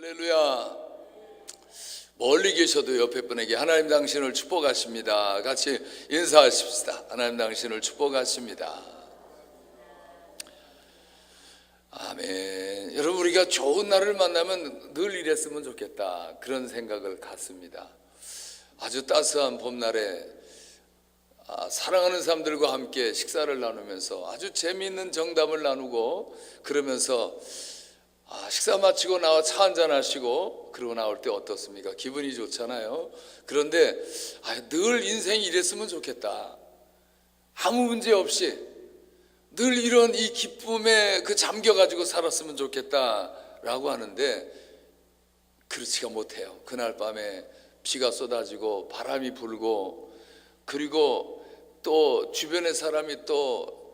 할렐루야. 멀리 계셔도 옆에 분에게 하나님 당신을 축복하십니다. 같이 인사하십시다. 하나님 당신을 축복하십니다. 아멘. 여러분, 우리가 좋은 날을 만나면 늘 이랬으면 좋겠다, 그런 생각을 갖습니다. 아주 따스한 봄날에 사랑하는 사람들과 함께 식사를 나누면서 아주 재미있는 정담을 나누고, 그러면서 식사 마치고 나와 차 한잔 하시고 그러고 나올 때 어떻습니까? 기분이 좋잖아요. 그런데 늘 인생이 이랬으면 좋겠다, 아무 문제 없이 늘 이런 이 기쁨에 잠겨가지고 살았으면 좋겠다라고 하는데 그렇지가 못해요. 그날 밤에 비가 쏟아지고 바람이 불고, 그리고 또 주변의 사람이 또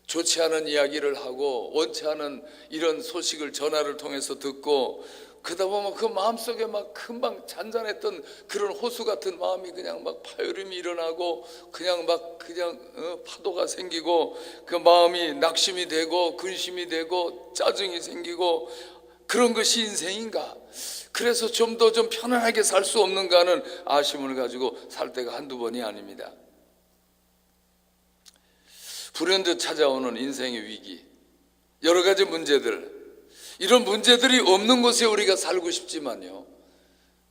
좋지 않은 이야기를 하고 원치 않은 이런 소식을 전화를 통해서 듣고, 그러다 보면 그 마음속에 막 금방 잔잔했던 그런 호수 같은 마음이 그냥 막 파열음이 일어나고, 그냥 파도가 생기고, 그 마음이 낙심이 되고 근심이 되고 짜증이 생기고, 그런 것이 인생인가? 그래서 좀 더 편안하게 살 수 없는가 하는 아쉬움을 가지고 살 때가 한두 번이 아닙니다. 불현듯 찾아오는 인생의 위기, 여러 가지 문제들, 이런 문제들이 없는 곳에 우리가 살고 싶지만요,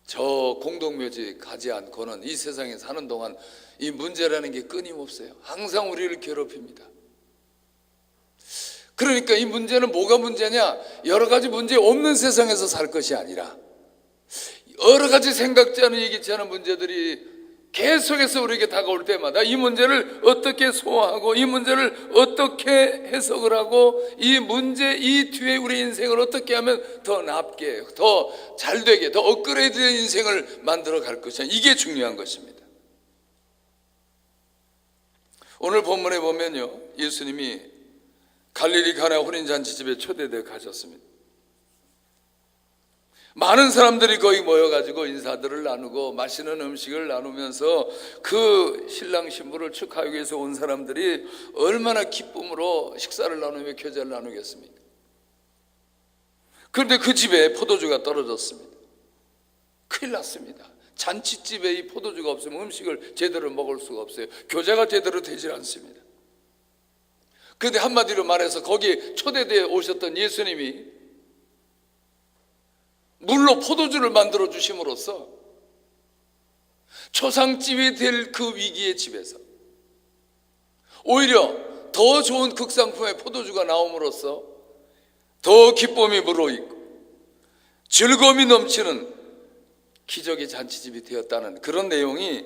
저 공동묘지 가지 않고는 이 세상에 사는 동안 이 문제라는 게 끊임없어요. 항상 우리를 괴롭힙니다. 그러니까 이 문제는 뭐가 문제냐? 여러 가지 문제 없는 세상에서 살 것이 아니라 여러 가지 생각지 않은 얘기치 않은 문제들이 계속해서 우리에게 다가올 때마다 이 문제를 어떻게 소화하고, 이 문제를 어떻게 해석을 하고, 이 문제 이 뒤에 우리 인생을 어떻게 하면 더 낫게, 더 잘되게, 더 업그레이드된 인생을 만들어 갈 것이냐, 이게 중요한 것입니다. 오늘 본문에 보면요, 예수님이 갈릴리 가나 혼인잔치집에 초대되어 가셨습니다. 많은 사람들이 거기 모여가지고 인사들을 나누고 맛있는 음식을 나누면서 그 신랑 신부를 축하하기 위해서 온 사람들이 얼마나 기쁨으로 식사를 나누며 교제를 나누겠습니까? 그런데 그 집에 포도주가 떨어졌습니다. 큰일 났습니다. 잔치집에 이 포도주가 없으면 음식을 제대로 먹을 수가 없어요. 교제가 제대로 되질 않습니다. 그런데 한마디로 말해서 거기 초대되어 오셨던 예수님이 물로 포도주를 만들어 주심으로써 초상집이 될 그 위기의 집에서 오히려 더 좋은 극상품의 포도주가 나옴으로써 더 기쁨이 물어있고 즐거움이 넘치는 기적의 잔치집이 되었다는 그런 내용이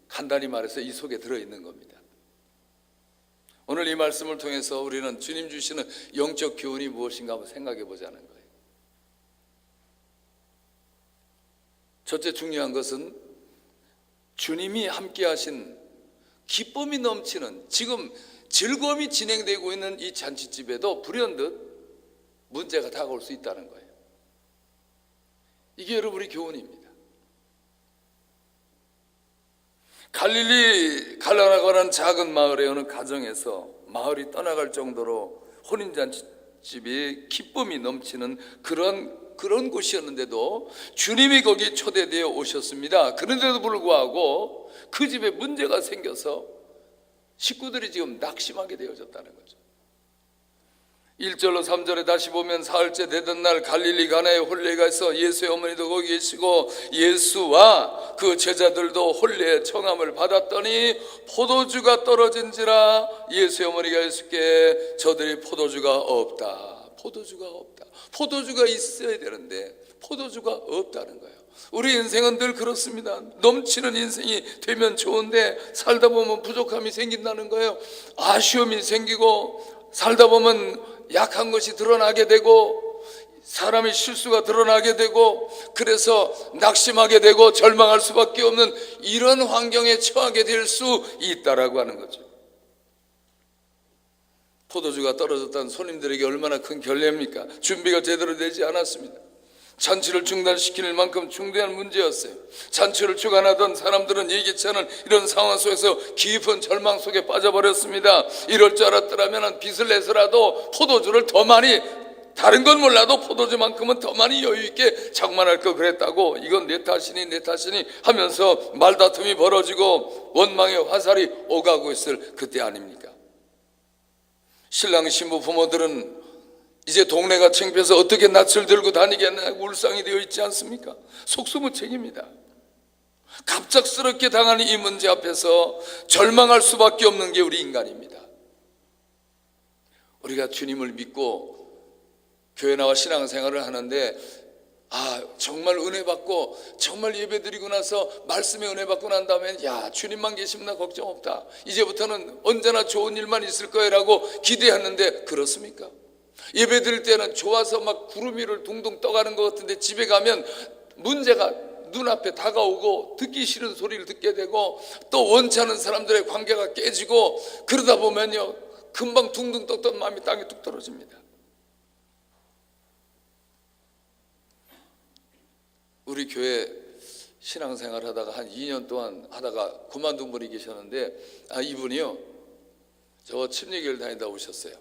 간단히 말해서 이 속에 들어있는 겁니다. 오늘 이 말씀을 통해서 우리는 주님 주시는 영적 교훈이 무엇인가 한번 생각해 보자는 거예요. 첫째 중요한 것은 주님이 함께 하신 기쁨이 넘치는, 지금 즐거움이 진행되고 있는 이 잔치집에도 불현듯 문제가 다가올 수 있다는 거예요. 이게 여러분 우리 교훈입니다. 갈릴리 갈라나고 하는 작은 마을의 어느 가정에서 마을이 떠나갈 정도로 혼인잔치집이 기쁨이 넘치는 그런 곳이었는데도 주님이 거기 초대되어 오셨습니다. 그런데도 불구하고 그 집에 문제가 생겨서 식구들이 지금 낙심하게 되어졌다는 거죠. 1절로 3절에 다시 보면 사흘째 되던 날 갈릴리 가나에 혼례가 있어 예수의 어머니도 거기 계시고 예수와 그 제자들도 혼례의 청함을 받았더니 포도주가 떨어진지라 예수의 어머니가 예수께 저들이 포도주가 없다. 포도주가 있어야 되는데 포도주가 없다는 거예요. 우리 인생은 늘 그렇습니다. 넘치는 인생이 되면 좋은데 살다 보면 부족함이 생긴다는 거예요. 아쉬움이 생기고 살다 보면 약한 것이 드러나게 되고 사람의 실수가 드러나게 되고, 그래서 낙심하게 되고 절망할 수밖에 없는 이런 환경에 처하게 될 수 있다라고 하는 거죠. 포도주가 떨어졌다는 손님들에게 얼마나 큰 결례입니까? 준비가 제대로 되지 않았습니다. 잔치를 중단시킬 만큼 중대한 문제였어요. 잔치를 주관하던 사람들은 예기치 않은 이런 상황 속에서 깊은 절망 속에 빠져버렸습니다. 이럴 줄 알았더라면 빚을 내서라도 포도주를 더 많이 다른 건 몰라도 포도주만큼은 더 많이 여유있게 장만할 거 그랬다고 이건 내 탓이니 하면서 말다툼이 벌어지고 원망의 화살이 오가고 있을 그때 아닙니까? 신랑 신부 부모들은 이제 동네가 창피해서 어떻게 낯을 들고 다니겠나 울상이 되어 있지 않습니까? 속수무책입니다. 갑작스럽게 당하는 이 문제 앞에서 절망할 수밖에 없는 게 우리 인간입니다. 우리가 주님을 믿고 교회 나와 신앙생활을 하는데 정말 은혜 받고 정말 예배 드리고 나서 말씀에 은혜 받고 난 다음에 주님만 계시면 나 걱정 없다, 이제부터는 언제나 좋은 일만 있을 거라고 기대했는데 그렇습니까? 예배 드릴 때는 좋아서 막 구름 위를 둥둥 떠가는 것 같은데 집에 가면 문제가 눈앞에 다가오고 듣기 싫은 소리를 듣게 되고 또 원치 않은 사람들의 관계가 깨지고 그러다 보면요 금방 둥둥 떴던 마음이 땅에 뚝 떨어집니다. 우리 교회 신앙생활 하다가 한 2년 동안 하다가 그만둔 분이 계셨는데 이분이요 저 침례교회를 다니다 오셨어요.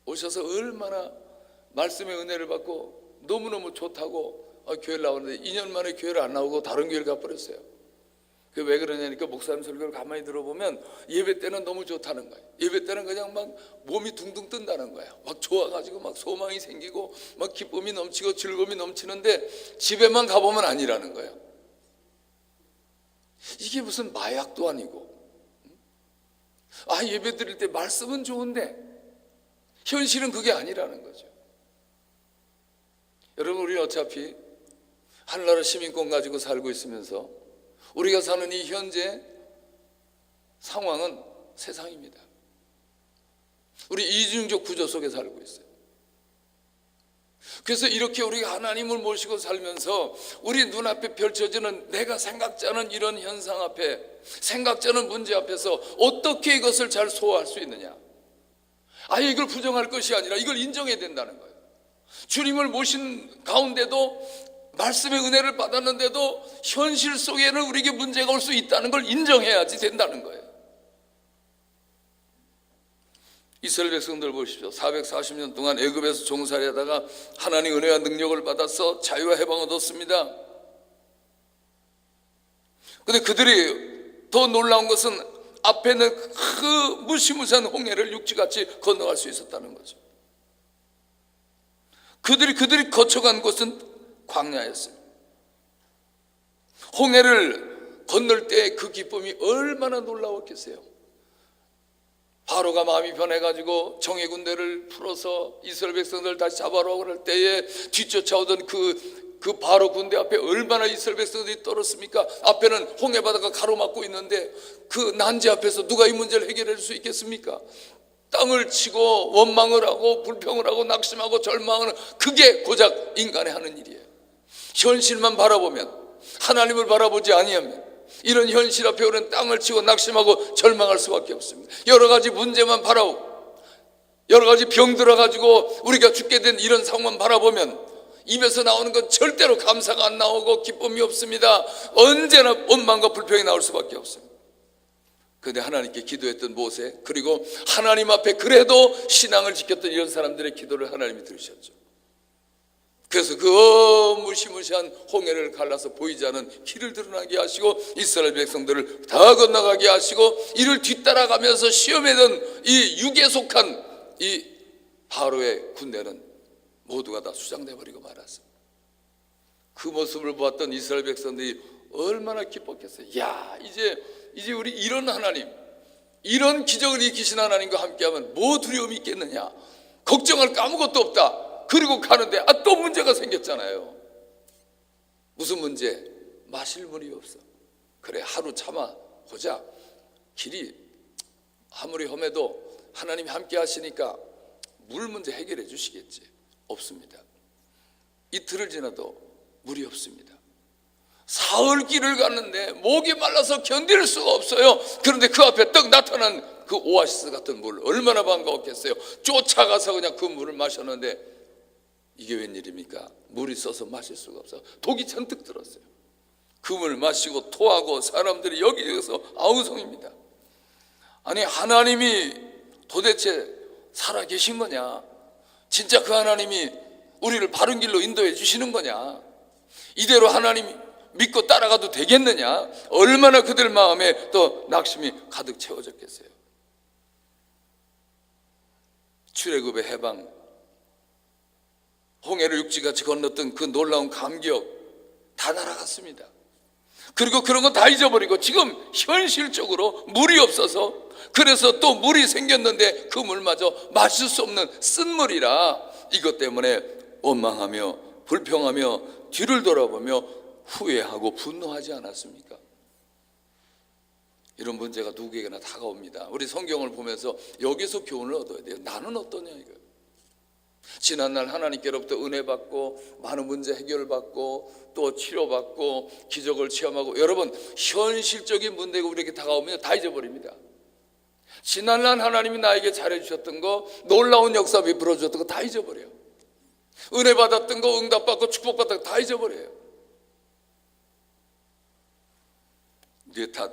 오셔서 얼마나 말씀의 은혜를 받고 너무너무 좋다고 교회를 나오는데 2년 만에 교회를 안 나오고 다른 교회를 가버렸어요. 그 왜 그러냐니까 목사님 설교를 가만히 들어보면 예배 때는 너무 좋다는 거예요. 예배 때는 그냥 막 몸이 둥둥 뜬다는 거예요. 막 좋아가지고 막 소망이 생기고 막 기쁨이 넘치고 즐거움이 넘치는데 집에만 가보면 아니라는 거예요. 이게 무슨 마약도 아니고 예배 드릴 때 말씀은 좋은데 현실은 그게 아니라는 거죠. 여러분 우리 어차피 하늘나라 시민권 가지고 살고 있으면서 우리가 사는 이 현재 상황은 세상입니다. 우리 이중적 구조 속에 살고 있어요. 그래서 이렇게 우리가 하나님을 모시고 살면서 우리 눈앞에 펼쳐지는 내가 생각지 않은 이런 현상 앞에, 생각지 않은 문제 앞에서 어떻게 이것을 잘 소화할 수 있느냐, 이걸 부정할 것이 아니라 이걸 인정해야 된다는 거예요. 주님을 모신 가운데도 말씀의 은혜를 받았는데도 현실 속에는 우리에게 문제가 올 수 있다는 걸 인정해야지 된다는 거예요. 이스라엘 백성들 보십시오. 440년 동안 애굽에서 종살이하다가 하나님 은혜와 능력을 받아서 자유와 해방을 얻었습니다. 그런데 그들이 더 놀라운 것은 앞에는 그 무시무시한 홍해를 육지같이 건너갈 수 있었다는 거죠. 그들이 거쳐간 곳은 광야였습니다. 홍해를 건널 때 그 기쁨이 얼마나 놀라웠겠어요. 바로가 마음이 변해가지고 정예 군대를 풀어서 이스라엘 백성들을 다시 잡아오라고 그럴 때에 뒤쫓아오던 그 바로 군대 앞에 얼마나 이스라엘 백성들이 떨었습니까? 앞에는 홍해 바다가 가로막고 있는데 그 난제 앞에서 누가 이 문제를 해결할 수 있겠습니까? 땅을 치고 원망을 하고 불평을 하고 낙심하고 절망을, 그게 고작 인간이 하는 일이에요. 현실만 바라보면, 하나님을 바라보지 아니하면 이런 현실 앞에 우리는 땅을 치고 낙심하고 절망할 수밖에 없습니다. 여러 가지 문제만 바라보고 여러 가지 병 들어가지고 우리가 죽게 된 이런 상황만 바라보면 입에서 나오는 건 절대로 감사가 안 나오고 기쁨이 없습니다. 언제나 원망과 불평이 나올 수밖에 없습니다. 그런데 하나님께 기도했던 모세, 그리고 하나님 앞에 그래도 신앙을 지켰던 이런 사람들의 기도를 하나님이 들으셨죠. 그래서 그 무시무시한 홍해를 갈라서 보이지 않은 길을 드러나게 하시고 이스라엘 백성들을 다 건너가게 하시고 이를 뒤따라가면서 시험에던 이 육에 속한 이 바로의 군대는 모두가 다 수장돼 버리고 말았습니다. 그 모습을 보았던 이스라엘 백성들이 얼마나 기뻤겠어요. 이제 우리 이런 하나님, 이런 기적을 일으키신 하나님과 함께하면 뭐 두려움이 있겠느냐, 걱정할 거 아무것도 없다. 그리고 가는데 또 문제가 생겼잖아요. 무슨 문제? 마실 물이 없어. 그래, 하루 참아보자. 길이 아무리 험해도 하나님이 함께 하시니까 물 문제 해결해 주시겠지. 없습니다. 이틀을 지나도 물이 없습니다. 사흘 길을 갔는데 목이 말라서 견딜 수가 없어요. 그런데 그 앞에 떡 나타난 그 오아시스 같은 물, 얼마나 반가웠겠어요. 쫓아가서 그냥 그 물을 마셨는데 이게 웬일입니까? 물이 써서 마실 수가 없어. 독이 잔뜩 들었어요. 그 물을 마시고 토하고 사람들이 여기저기서 아우성입니다. 아니, 하나님이 도대체 살아계신 거냐? 진짜 그 하나님이 우리를 바른 길로 인도해 주시는 거냐? 이대로 하나님 믿고 따라가도 되겠느냐? 얼마나 그들 마음에 또 낙심이 가득 채워졌겠어요. 출애굽의 해방, 홍해를 육지같이 건넜던 그 놀라운 감격 다 날아갔습니다. 그리고 그런 거 다 잊어버리고 지금 현실적으로 물이 없어서, 그래서 또 물이 생겼는데 그 물마저 마실 수 없는 쓴물이라 이것 때문에 원망하며 불평하며 뒤를 돌아보며 후회하고 분노하지 않았습니까? 이런 문제가 누구에게나 다가옵니다. 우리 성경을 보면서 여기서 교훈을 얻어야 돼요. 나는 어떠냐 이거. 지난날 하나님께로부터 은혜 받고 많은 문제 해결받고 또 치료받고 기적을 체험하고, 여러분 현실적인 문제가 우리에게 다가오면 다 잊어버립니다. 지난날 하나님이 나에게 잘해주셨던 거, 놀라운 역사 베풀어 주셨던 거 다 잊어버려요. 은혜 받았던 거, 응답받고 축복받았던 거 다 잊어버려요. 내 탓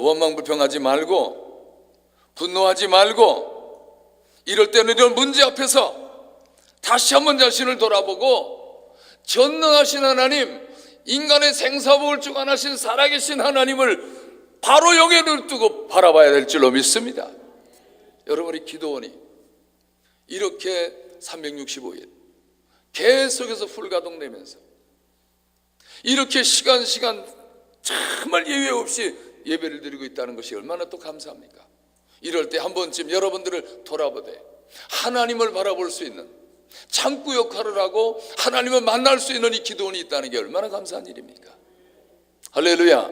원망불평하지 말고 분노하지 말고, 이럴 때는 이런 문제 앞에서 다시 한번 자신을 돌아보고 전능하신 하나님, 인간의 생사복을 주관하신 살아계신 하나님을 바로 영에 눈을 뜨고 바라봐야 될 줄로 믿습니다. 여러분이 기도원이 이렇게 365일 계속해서 풀가동되면서 이렇게 시간 정말 예외 없이 예배를 드리고 있다는 것이 얼마나 또 감사합니까? 이럴 때 한 번쯤 여러분들을 돌아보되 하나님을 바라볼 수 있는 창구 역할을 하고 하나님을 만날 수 있는 이 기도원이 있다는 게 얼마나 감사한 일입니까? 할렐루야.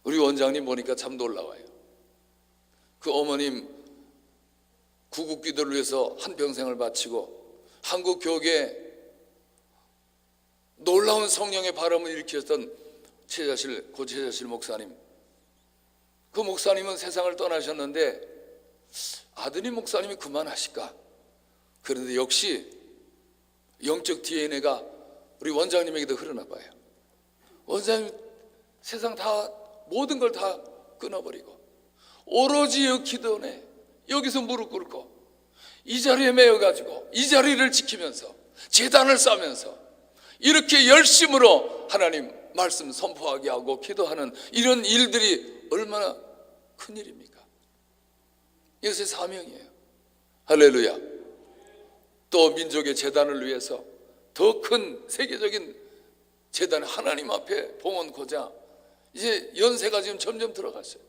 우리 원장님 보니까 참 놀라워요. 그 어머님 구국 기도를 위해서 한평생을 바치고 한국 교계에 놀라운 성령의 바람을 일으켰던 고 최자실 목사님, 그 목사님은 세상을 떠나셨는데 아드님 목사님이 그만하실까? 그런데 역시 영적 DNA가 우리 원장님에게도 흐르나 봐요. 원장님 세상 다 모든 걸 다 끊어버리고 오로지 이 기도원에 여기서 무릎 꿇고 이 자리에 매여가지고 이 자리를 지키면서 제단을 쌓으면서 이렇게 열심으로 하나님 말씀 선포하게 하고 기도하는 이런 일들이 얼마나 큰 일입니까? 이것이 사명이에요. 할렐루야. 또 민족의 재단을 위해서 더 큰 세계적인 재단 하나님 앞에 봉헌고자 이제 연세가 지금 점점 들어갔어요.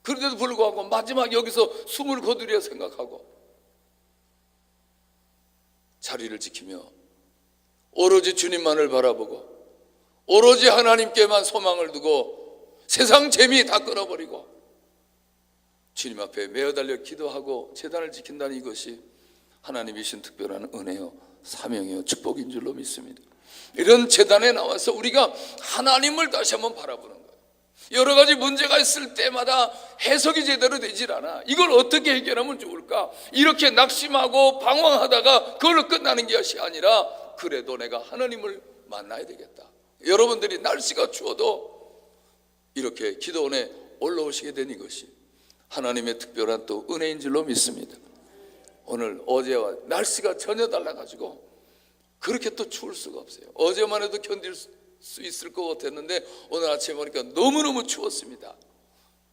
그런데도 불구하고 마지막 여기서 숨을 거두려 생각하고 자리를 지키며 오로지 주님만을 바라보고 오로지 하나님께만 소망을 두고 세상 재미 다 끊어버리고 주님 앞에 매어달려 기도하고 제단을 지킨다는 이것이 하나님이 주신 특별한 은혜요 사명이요 축복인 줄로 믿습니다. 이런 제단에 나와서 우리가 하나님을 다시 한번 바라보는 거예요. 여러 가지 문제가 있을 때마다 해석이 제대로 되질 않아. 이걸 어떻게 해결하면 좋을까? 이렇게 낙심하고 방황하다가 그걸로 끝나는 것이 아니라 그래도 내가 하나님을 만나야 되겠다. 여러분들이 날씨가 추워도 이렇게 기도원에 올라오시게 된 이것이 하나님의 특별한 또 은혜인 줄로 믿습니다. 오늘 어제와 날씨가 전혀 달라가지고 그렇게 또 추울 수가 없어요. 어제만 해도 견딜 수 있을 것 같았는데 오늘 아침에 보니까 너무너무 추웠습니다.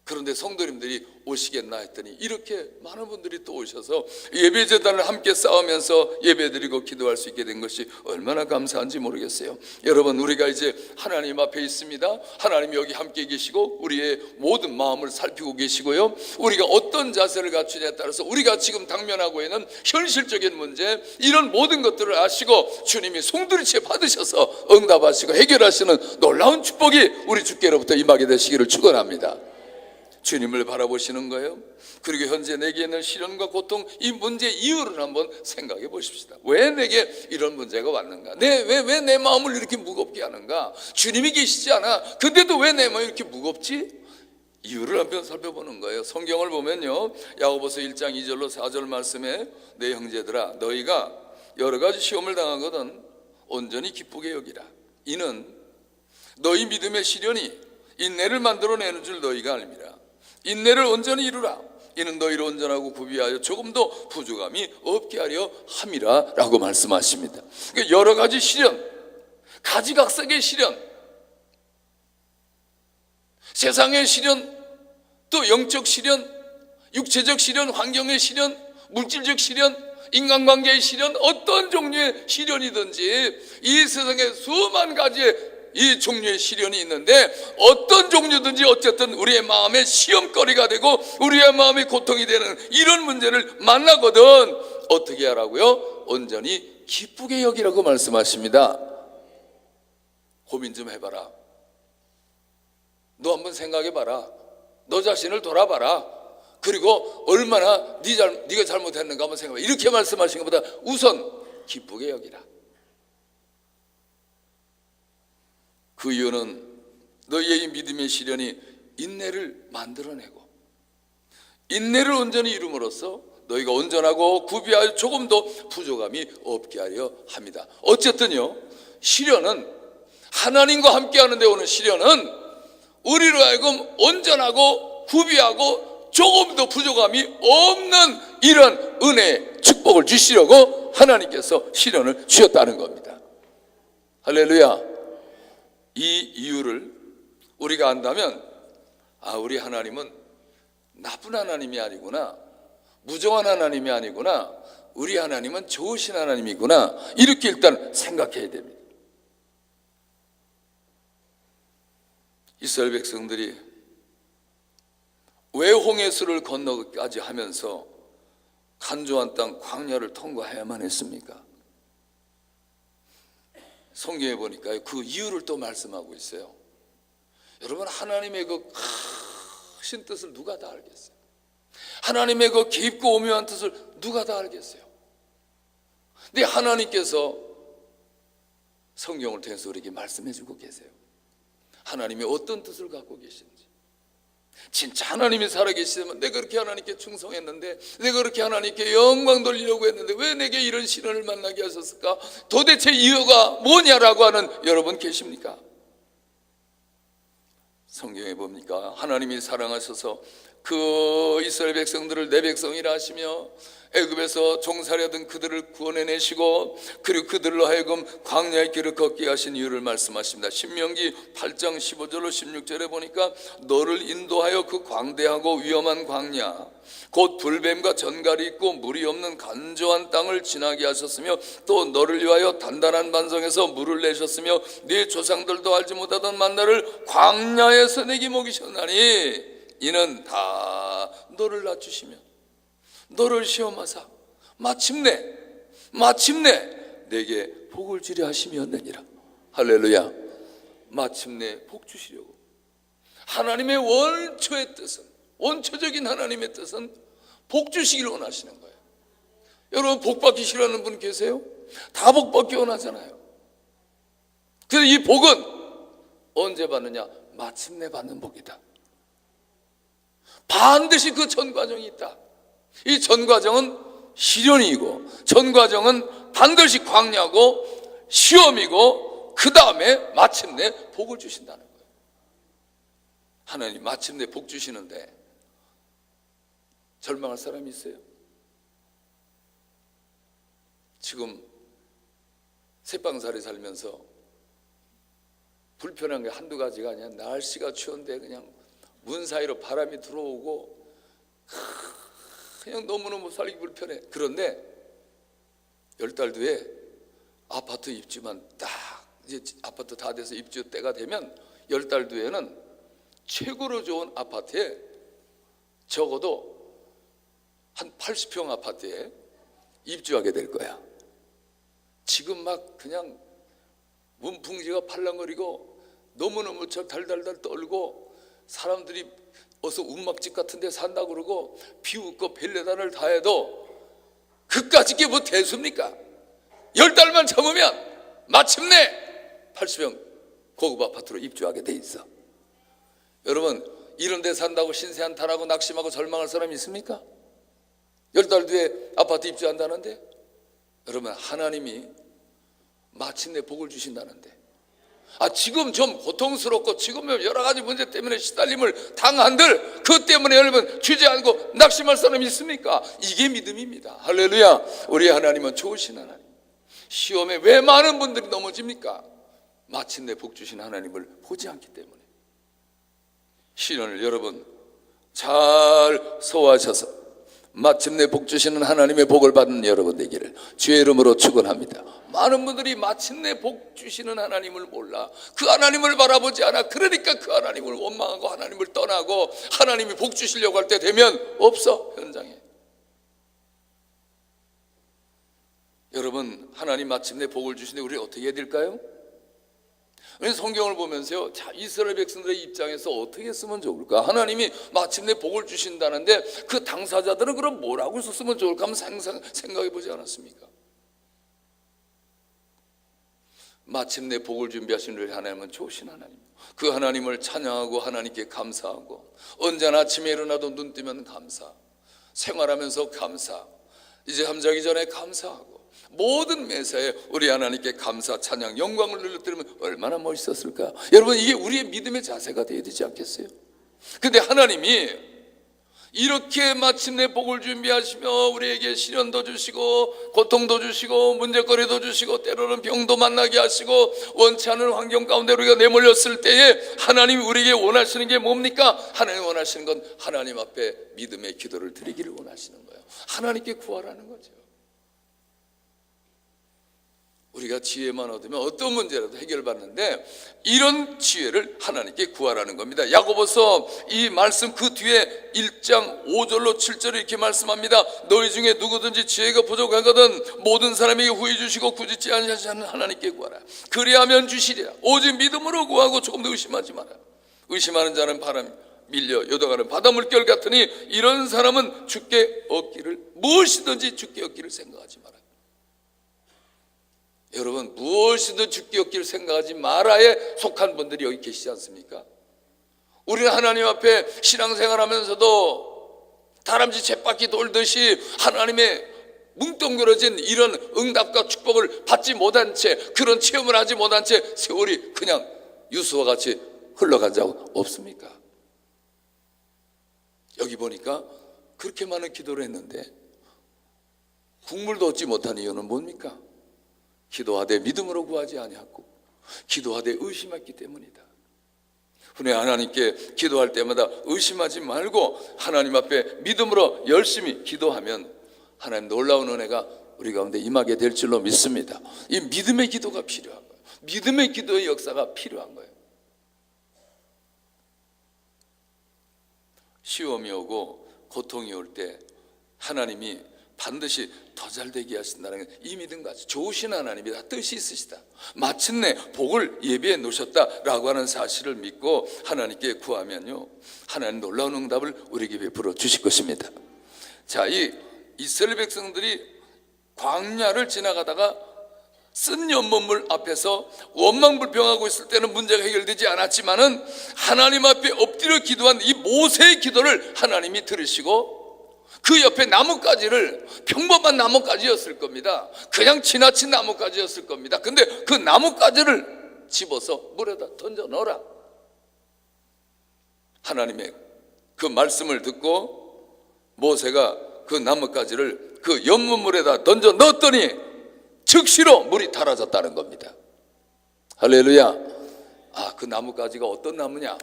그런데 성도님들이 오시겠나 했더니 이렇게 많은 분들이 또 오셔서 예배제단을 함께 쌓으면서 예배드리고 기도할 수 있게 된 것이 얼마나 감사한지 모르겠어요. 여러분, 우리가 이제 하나님 앞에 있습니다. 하나님이 여기 함께 계시고 우리의 모든 마음을 살피고 계시고요, 우리가 어떤 자세를 갖추냐에 따라서 우리가 지금 당면하고 있는 현실적인 문제, 이런 모든 것들을 아시고 주님이 송두리째 받으셔서 응답하시고 해결하시는 놀라운 축복이 우리 주께로부터 임하게 되시기를 축원합니다. 주님을 바라보시는 거예요. 그리고 현재 내게 있는 시련과 고통, 이 문제 이유를 한번 생각해 보십시다. 왜 내게 이런 문제가 왔는가? 왜 내 마음을 이렇게 무겁게 하는가? 주님이 계시지 않아. 근데도 왜 내 마음이 이렇게 무겁지? 이유를 한번 살펴보는 거예요. 성경을 보면요, 야고보서 1장 2절로 4절 말씀에 내 형제들아 너희가 여러 가지 시험을 당하거든 온전히 기쁘게 여기라. 이는 너희 믿음의 시련이 인내를 만들어내는 줄 너희가 알미라. 인내를 온전히 이루라. 이는 너희를 온전하고 구비하여 조금도 부족함이 없게 하려 함이라 라고 말씀하십니다. 그러니까 여러 가지 시련, 가지각색의 시련, 세상의 시련, 또 영적 시련, 육체적 시련, 환경의 시련, 물질적 시련, 인간관계의 시련, 어떤 종류의 시련이든지 이 세상에 수만 가지의 이 종류의 시련이 있는데 어떤 종류든지 어쨌든 우리의 마음의 시험거리가 되고 우리의 마음의 고통이 되는 이런 문제를 만나거든 어떻게 하라고요? 온전히 기쁘게 여기라고 말씀하십니다. 고민 좀 해봐라. 너 한번 생각해봐라. 너 자신을 돌아봐라. 그리고 얼마나 네가 잘못했는가 한번 생각해봐. 이렇게 말씀하신 것보다 우선 기쁘게 여기라. 그 이유는 너희의 믿음의 시련이 인내를 만들어내고 인내를 온전히 이룸으로써 너희가 온전하고 구비하여 조금도 부족함이 없게 하려 합니다. 어쨌든요, 시련은 하나님과 함께 하는데 오는 시련은 우리로 하여금 온전하고 구비하고 조금도 부족함이 없는 이런 은혜의 축복을 주시려고 하나님께서 시련을 주셨다는 겁니다. 할렐루야. 이 이유를 우리가 안다면 우리 하나님은 나쁜 하나님이 아니구나, 무정한 하나님이 아니구나, 우리 하나님은 좋으신 하나님이구나, 이렇게 일단 생각해야 됩니다. 이스라엘 백성들이 왜 홍해수를 건너기까지 하면서 간조한 땅 광야를 통과해야만 했습니까? 성경에 보니까 그 이유를 또 말씀하고 있어요. 여러분, 하나님의 그 크신 뜻을 누가 다 알겠어요? 하나님의 그 깊고 오묘한 뜻을 누가 다 알겠어요? 근데 하나님께서 성경을 통해서 우리에게 말씀해 주고 계세요. 하나님이 어떤 뜻을 갖고 계신지. 진짜 하나님이 살아계시면 내가 그렇게 하나님께 충성했는데, 내가 그렇게 하나님께 영광 돌리려고 했는데 왜 내게 이런 시련을 만나게 하셨을까? 도대체 이유가 뭐냐라고 하는 여러분 계십니까? 성경에 봅니까? 하나님이 사랑하셔서 그 이스라엘 백성들을 내 백성이라 하시며 애굽에서 종살이하던 그들을 구원해내시고 그리고 그들로 하여금 광야의 길을 걷게 하신 이유를 말씀하십니다. 신명기 8장 15절로 16절에 보니까 너를 인도하여 그 광대하고 위험한 광야 곧 불뱀과 전갈이 있고 물이 없는 간조한 땅을 지나게 하셨으며 또 너를 위하여 단단한 반성에서 물을 내셨으며 네 조상들도 알지 못하던 만나를 광야에서 내게 먹이셨나니 이는 다 너를 낮추시며 너를 시험하사 마침내 내게 복을 주려 하심이었느니라. 할렐루야. 마침내 복 주시려고. 하나님의 원초의 뜻은, 원초적인 하나님의 뜻은 복 주시기를 원하시는 거예요. 여러분, 복 받기 싫어하는 분 계세요? 다 복 받기 원하잖아요. 그래서 이 복은 언제 받느냐? 마침내 받는 복이다. 반드시 그 전 과정이 있다. 이 전 과정은 시련이고 전 과정은 반드시 광야고 시험이고 그 다음에 마침내 복을 주신다는 거예요. 하나님 마침내 복 주시는데 절망할 사람이 있어요? 지금 새빵살이 살면서 불편한 게 한두 가지가 아니야. 날씨가 추운데 그냥 문 사이로 바람이 들어오고 그냥 너무너무 살기 불편해. 그런데 10달 뒤에 아파트 입주만 딱 이제 아파트 다 돼서 입주 때가 되면 10달 뒤에는 최고로 좋은 아파트에 적어도 한 80평 아파트에 입주하게 될 거야. 지금 막 그냥 문풍지가 팔랑거리고 너무너무 달달달 떨고 사람들이 어서 움막집 같은 데 산다고 그러고 비웃고 벨레단을 다 해도 그까짓 게 뭐 대수입니까? 10달만 참으면 마침내 80평 고급 아파트로 입주하게 돼 있어. 여러분, 이런 데 산다고 신세한탄하고 낙심하고 절망할 사람이 있습니까? 10달 뒤에 아파트 입주한다는데, 여러분, 하나님이 마침내 복을 주신다는데 지금 좀 고통스럽고 지금 여러 가지 문제 때문에 시달림을 당한들 그 때문에 여러분 주저앉고 낙심할 사람이 있습니까? 이게 믿음입니다. 할렐루야. 우리 하나님은 좋으신 하나님. 시험에 왜 많은 분들이 넘어집니까? 마침내 복 주신 하나님을 보지 않기 때문에. 시련을 여러분 잘 소화하셔서 마침내 복 주시는 하나님의 복을 받는 여러분 되기를 주의 이름으로 축원합니다. 많은 분들이 마침내 복 주시는 하나님을 몰라, 그 하나님을 바라보지 않아. 그러니까 그 하나님을 원망하고 하나님을 떠나고 하나님이 복 주시려고 할 때 되면 없어, 현장에. 여러분, 하나님 마침내 복을 주시는데 우리 어떻게 해야 될까요? 성경을 보면서요, 자, 이스라엘 백성들의 입장에서 어떻게 쓰면 좋을까? 하나님이 마침내 복을 주신다는데 그 당사자들은 그럼 뭐라고 썼으면 좋을까 하면 생각해 보지 않았습니까? 마침내 복을 준비하신 우리 하나님은 좋으신 하나님, 그 하나님을 찬양하고 하나님께 감사하고, 언제나 아침에 일어나도 눈 뜨면 감사, 생활하면서 감사, 이제 잠자기 전에 감사하고, 모든 매사에 우리 하나님께 감사, 찬양, 영광을 눌러드리면 얼마나 멋있었을까? 여러분, 이게 우리의 믿음의 자세가 되어야 되지 않겠어요? 근데 하나님이 이렇게 마침내 복을 준비하시며 우리에게 시련도 주시고 고통도 주시고 문제거리도 주시고 때로는 병도 만나게 하시고 원치 않은 환경 가운데 우리가 내몰렸을 때에 하나님이 우리에게 원하시는 게 뭡니까? 하나님이 원하시는 건 하나님 앞에 믿음의 기도를 드리기를 원하시는 거예요. 하나님께 구하라는 거죠. 우리가 지혜만 얻으면 어떤 문제라도 해결받는데 이런 지혜를 하나님께 구하라는 겁니다. 야고보서 이 말씀 그 뒤에 1장 5절로 7절을 이렇게 말씀합니다. 너희 중에 누구든지 지혜가 부족하거든 모든 사람에게 후히 주시고 꾸짖지 않으시는 하나님께 구하라. 그리하면 주시리라. 오직 믿음으로 구하고 조금 더 의심하지 마라. 의심하는 자는 바람 밀려 요동하는 바다 물결 같으니 이런 사람은 주께 얻기를, 무엇이든지 주께 얻기를 생각하지 마라. 여러분, 무엇이든 주께 얻기를 생각하지 말아에 속한 분들이 여기 계시지 않습니까? 우리는 하나님 앞에 신앙생활하면서도 다람쥐 쳇바퀴 돌듯이 하나님의 뭉뚱그려진 이런 응답과 축복을 받지 못한 채, 그런 체험을 하지 못한 채 세월이 그냥 유수와 같이 흘러간 적 없습니까? 여기 보니까 그렇게 많은 기도를 했는데 국물도 얻지 못한 이유는 뭡니까? 기도하되 믿음으로 구하지 아니하고 기도하되 의심했기 때문이다. 흔히 하나님께 기도할 때마다 의심하지 말고 하나님 앞에 믿음으로 열심히 기도하면 하나님 놀라운 은혜가 우리 가운데 임하게 될 줄로 믿습니다. 이 믿음의 기도가 필요한 거예요. 믿음의 기도의 역사가 필요한 거예요. 시험이 오고 고통이 올 때 하나님이 반드시 더 잘되게 하신다는 이 믿음 가지고 좋으신 하나님이다, 뜻이 있으시다, 마침내 복을 예비해 놓으셨다라고 하는 사실을 믿고 하나님께 구하면요, 하나님 놀라운 응답을 우리에게 베풀어 주실 것입니다. 자, 이 이스라엘 백성들이 광야를 지나가다가 쓴 연못물 앞에서 원망불평하고 있을 때는 문제가 해결되지 않았지만은 하나님 앞에 엎드려 기도한 이 모세의 기도를 하나님이 들으시고 그 옆에 나뭇가지를, 평범한 나뭇가지였을 겁니다. 그냥 지나친 나뭇가지였을 겁니다. 근데 그 나뭇가지를 집어서 물에다 던져 넣어라. 하나님의 그 말씀을 듣고 모세가 그 나뭇가지를 그 연못물에다 던져 넣었더니 즉시로 물이 달아졌다는 겁니다. 할렐루야. 그 나뭇가지가 어떤 나무냐?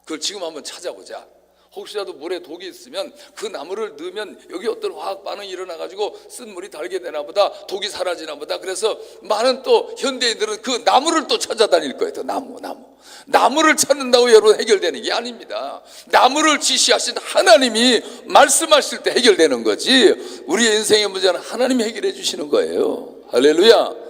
그걸 지금 한번 찾아보자. 혹시라도 물에 독이 있으면 그 나무를 넣으면 여기 어떤 화학 반응이 일어나가지고 쓴 물이 달게 되나 보다, 독이 사라지나 보다. 그래서 많은 또 현대인들은 그 나무를 또 찾아다닐 거예요. 또 나무를 찾는다고 여러분 해결되는 게 아닙니다. 나무를 지시하신 하나님이 말씀하실 때 해결되는 거지, 우리의 인생의 문제는 하나님이 해결해 주시는 거예요. 할렐루야.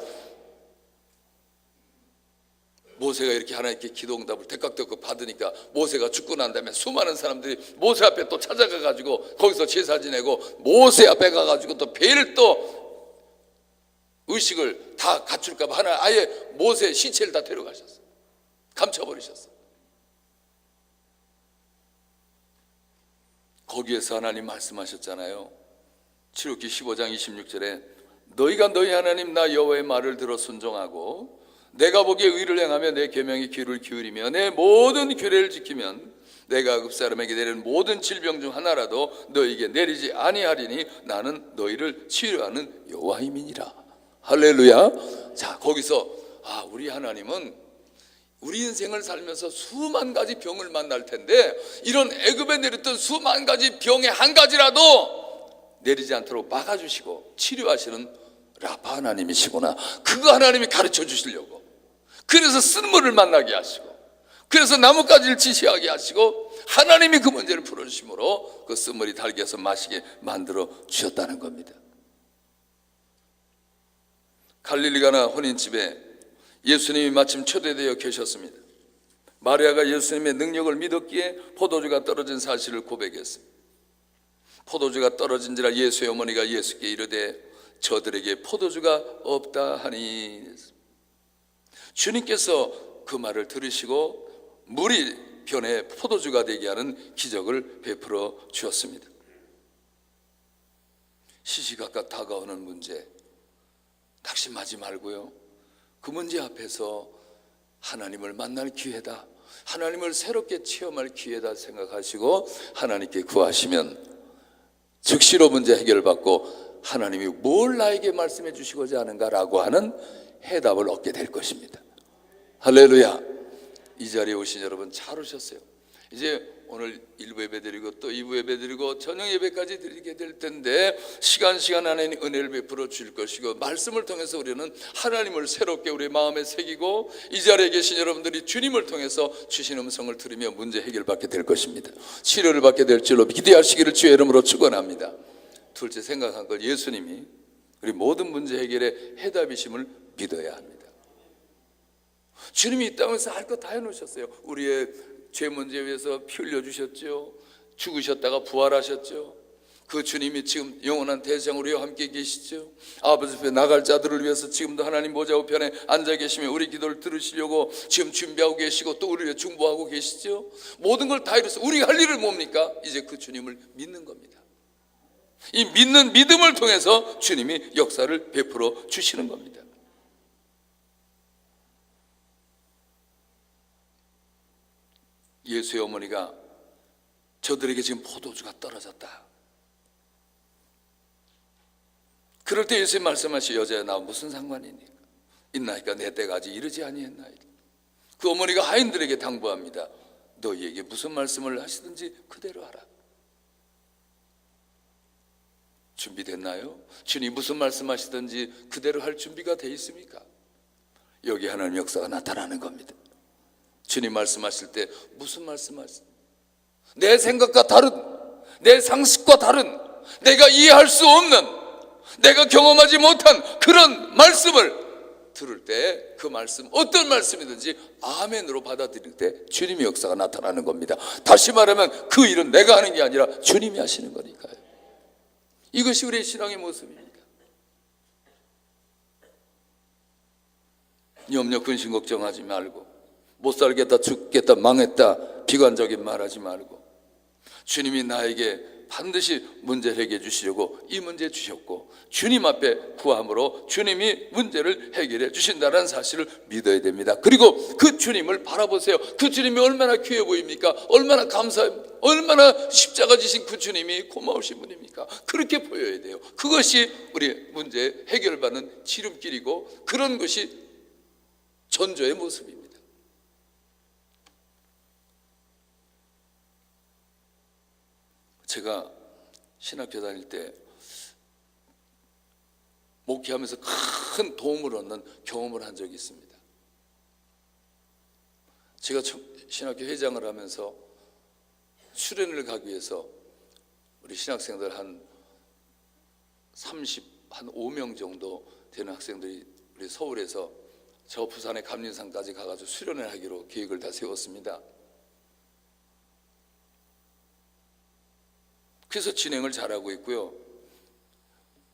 모세가 이렇게 하나님께 기도응답을 대깍대깍 받으니까 모세가 죽고 난 다음에 수많은 사람들이 모세 앞에 또 찾아가 가지고 거기서 제사 지내고 모세 앞에 가 가지고 또 매일 또 의식을 다 갖출까 봐 하나 아예 모세 시체를 다 데려가셨어. 감춰버리셨어. 거기에서 하나님 말씀하셨잖아요. 출애굽기 15장 26절에 너희가 너희 하나님 나 여호와의 말을 들어 순종하고 내가 보기에 의를 행하며 내 계명에 귀를 기울이며 내 모든 규례를 지키면 내가 애굽 사람에게 내리는 모든 질병 중 하나라도 너에게 내리지 아니하리니 나는 너희를 치료하는 여호와임이니라. 할렐루야. 자, 거기서 우리 하나님은 우리 인생을 살면서 수만 가지 병을 만날 텐데 이런 애굽에 내렸던 수만 가지 병의 한 가지라도 내리지 않도록 막아주시고 치료하시는 라파 하나님이시구나. 그거 하나님이 가르쳐 주시려고, 그래서 쓴물을 만나게 하시고, 그래서 나뭇가지를 지시하게 하시고, 하나님이 그 문제를 풀어주심으로 그 쓴물이 달게 해서 마시게 만들어 주셨다는 겁니다. 갈릴리 가나 혼인집에 예수님이 마침 초대되어 계셨습니다. 마리아가 예수님의 능력을 믿었기에 포도주가 떨어진 사실을 고백했습니다. 포도주가 떨어진지라 예수의 어머니가 예수께 이르되 저들에게 포도주가 없다 하니, 주님께서 그 말을 들으시고 물이 변해 포도주가 되게 하는 기적을 베풀어 주었습니다. 시시각각 다가오는 문제 낙심하지 말고요, 그 문제 앞에서 하나님을 만날 기회다, 하나님을 새롭게 체험할 기회다 생각하시고 하나님께 구하시면 즉시로 문제 해결받고 하나님이 뭘 나에게 말씀해 주시고자 하는가라고 하는 해답을 얻게 될 것입니다. 할렐루야. 이 자리에 오신 여러분 잘 오셨어요. 이제 오늘 1부 예배 드리고 또 2부 예배 드리고 저녁 예배까지 드리게 될 텐데 시간 안에 은혜를 베풀어 주실 것이고, 말씀을 통해서 우리는 하나님을 새롭게 우리 마음에 새기고 이 자리에 계신 여러분들이 주님을 통해서 주신 음성을 들으며 문제 해결받게 될 것입니다. 치료를 받게 될 줄로 기대하시기를 주의 이름으로 축원합니다. 둘째, 생각한 걸 예수님이 우리 모든 문제 해결의 해답이심을 믿어야 합니다. 주님이 이 땅에서 할 것 다 해놓으셨어요. 우리의 죄 문제에 위해서 피 흘려주셨죠. 죽으셨다가 부활하셨죠. 그 주님이 지금 영원한 대장 우리와 함께 계시죠. 아버지 앞에 나갈 자들을 위해서 지금도 하나님 보좌 우편에 앉아 계시며 우리 기도를 들으시려고 지금 준비하고 계시고 또 우리를 중보하고 계시죠. 모든 걸 다 이루어서 우리가 할 일은 뭡니까? 이제 그 주님을 믿는 겁니다. 이 믿는 믿음을 통해서 주님이 역사를 베풀어 주시는 겁니다. 예수의 어머니가 저들에게 지금 포도주가 떨어졌다. 그럴 때 예수님 말씀하시, 여자야 나 무슨 상관이니? 있나이까 내 때가 아직 이르지 아니했나이다. 그 어머니가 하인들에게 당부합니다. 너희에게 무슨 말씀을 하시든지 그대로 하라. 준비됐나요? 주님 무슨 말씀하시든지 그대로 할 준비가 돼 있습니까? 여기 하나님 역사가 나타나는 겁니다. 주님 말씀하실 때 무슨 말씀하시든 내 생각과 다른, 내 상식과 다른, 내가 이해할 수 없는, 내가 경험하지 못한 그런 말씀을 들을 때 그 말씀, 어떤 말씀이든지 아멘으로 받아들일 때 주님의 역사가 나타나는 겁니다. 다시 말하면 그 일은 내가 하는 게 아니라 주님이 하시는 거니까요. 이것이 우리의 신앙의 모습입니다. 염려 근심 걱정하지 말고, 못 살겠다, 죽겠다, 망했다 비관적인 말하지 말고, 주님이 나에게 반드시 문제를 해결해 주시려고 이 문제 주셨고 주님 앞에 구함으로 주님이 문제를 해결해 주신다는 사실을 믿어야 됩니다. 그리고 그 주님을 바라보세요. 그 주님이 얼마나 귀해 보입니까? 얼마나 감사합니다. 얼마나 십자가 지신 그 주님이 고마우신 분입니까? 그렇게 보여야 돼요. 그것이 우리 문제 해결받는 지름길이고 그런 것이 전조의 모습입니다. 제가 신학교 다닐 때 목회하면서 큰 도움을 얻는 경험을 한 적이 있습니다. 제가 신학교 회장을 하면서 수련을 가기 위해서 우리 신학생들 한 5명 정도 되는 학생들이 우리 서울에서 저 부산의 감림산까지 가가지고 수련을 하기로 계획을 다 세웠습니다. 그래서 진행을 잘하고 있고요.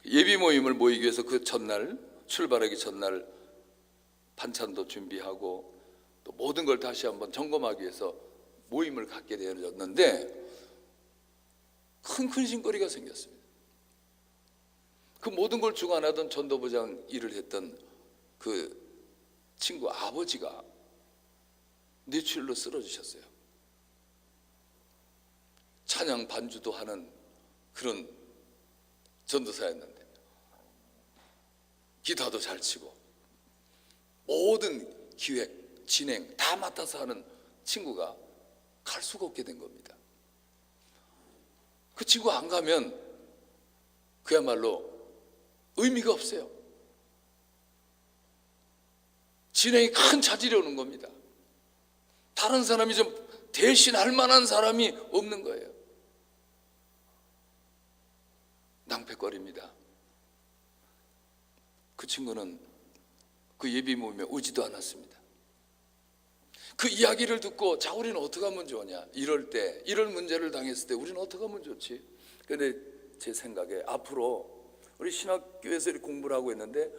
예비 모임을 모이기 위해서 그 전날, 출발하기 전날 반찬도 준비하고 또 모든 걸 다시 한번 점검하기 위해서 모임을 갖게 되었는데 큰 근심거리가 생겼습니다. 그 모든 걸 주관하던 전도부장 일을 했던 그 친구 아버지가 뇌출혈로 쓰러지셨어요. 찬양 반주도 하는 그런 전도사였는데 기타도 잘 치고 모든 기획, 진행 다 맡아서 하는 친구가 갈 수가 없게 된 겁니다. 그 친구 안 가면 그야말로 의미가 없어요. 진행이 큰 차질이 오는 겁니다. 다른 사람이 좀 대신할 만한 사람이 없는 거예요. 낭패거리입니다. 그 친구는 그 예비 모임에 오지도 않았습니다. 그 이야기를 듣고 자 우리는 어떻게 하면 좋으냐, 이럴 때 이런 문제를 당했을 때 우리는 어떻게 하면 좋지. 그런데 제 생각에 앞으로 우리 신학교에서 이렇게 공부를 하고 있는데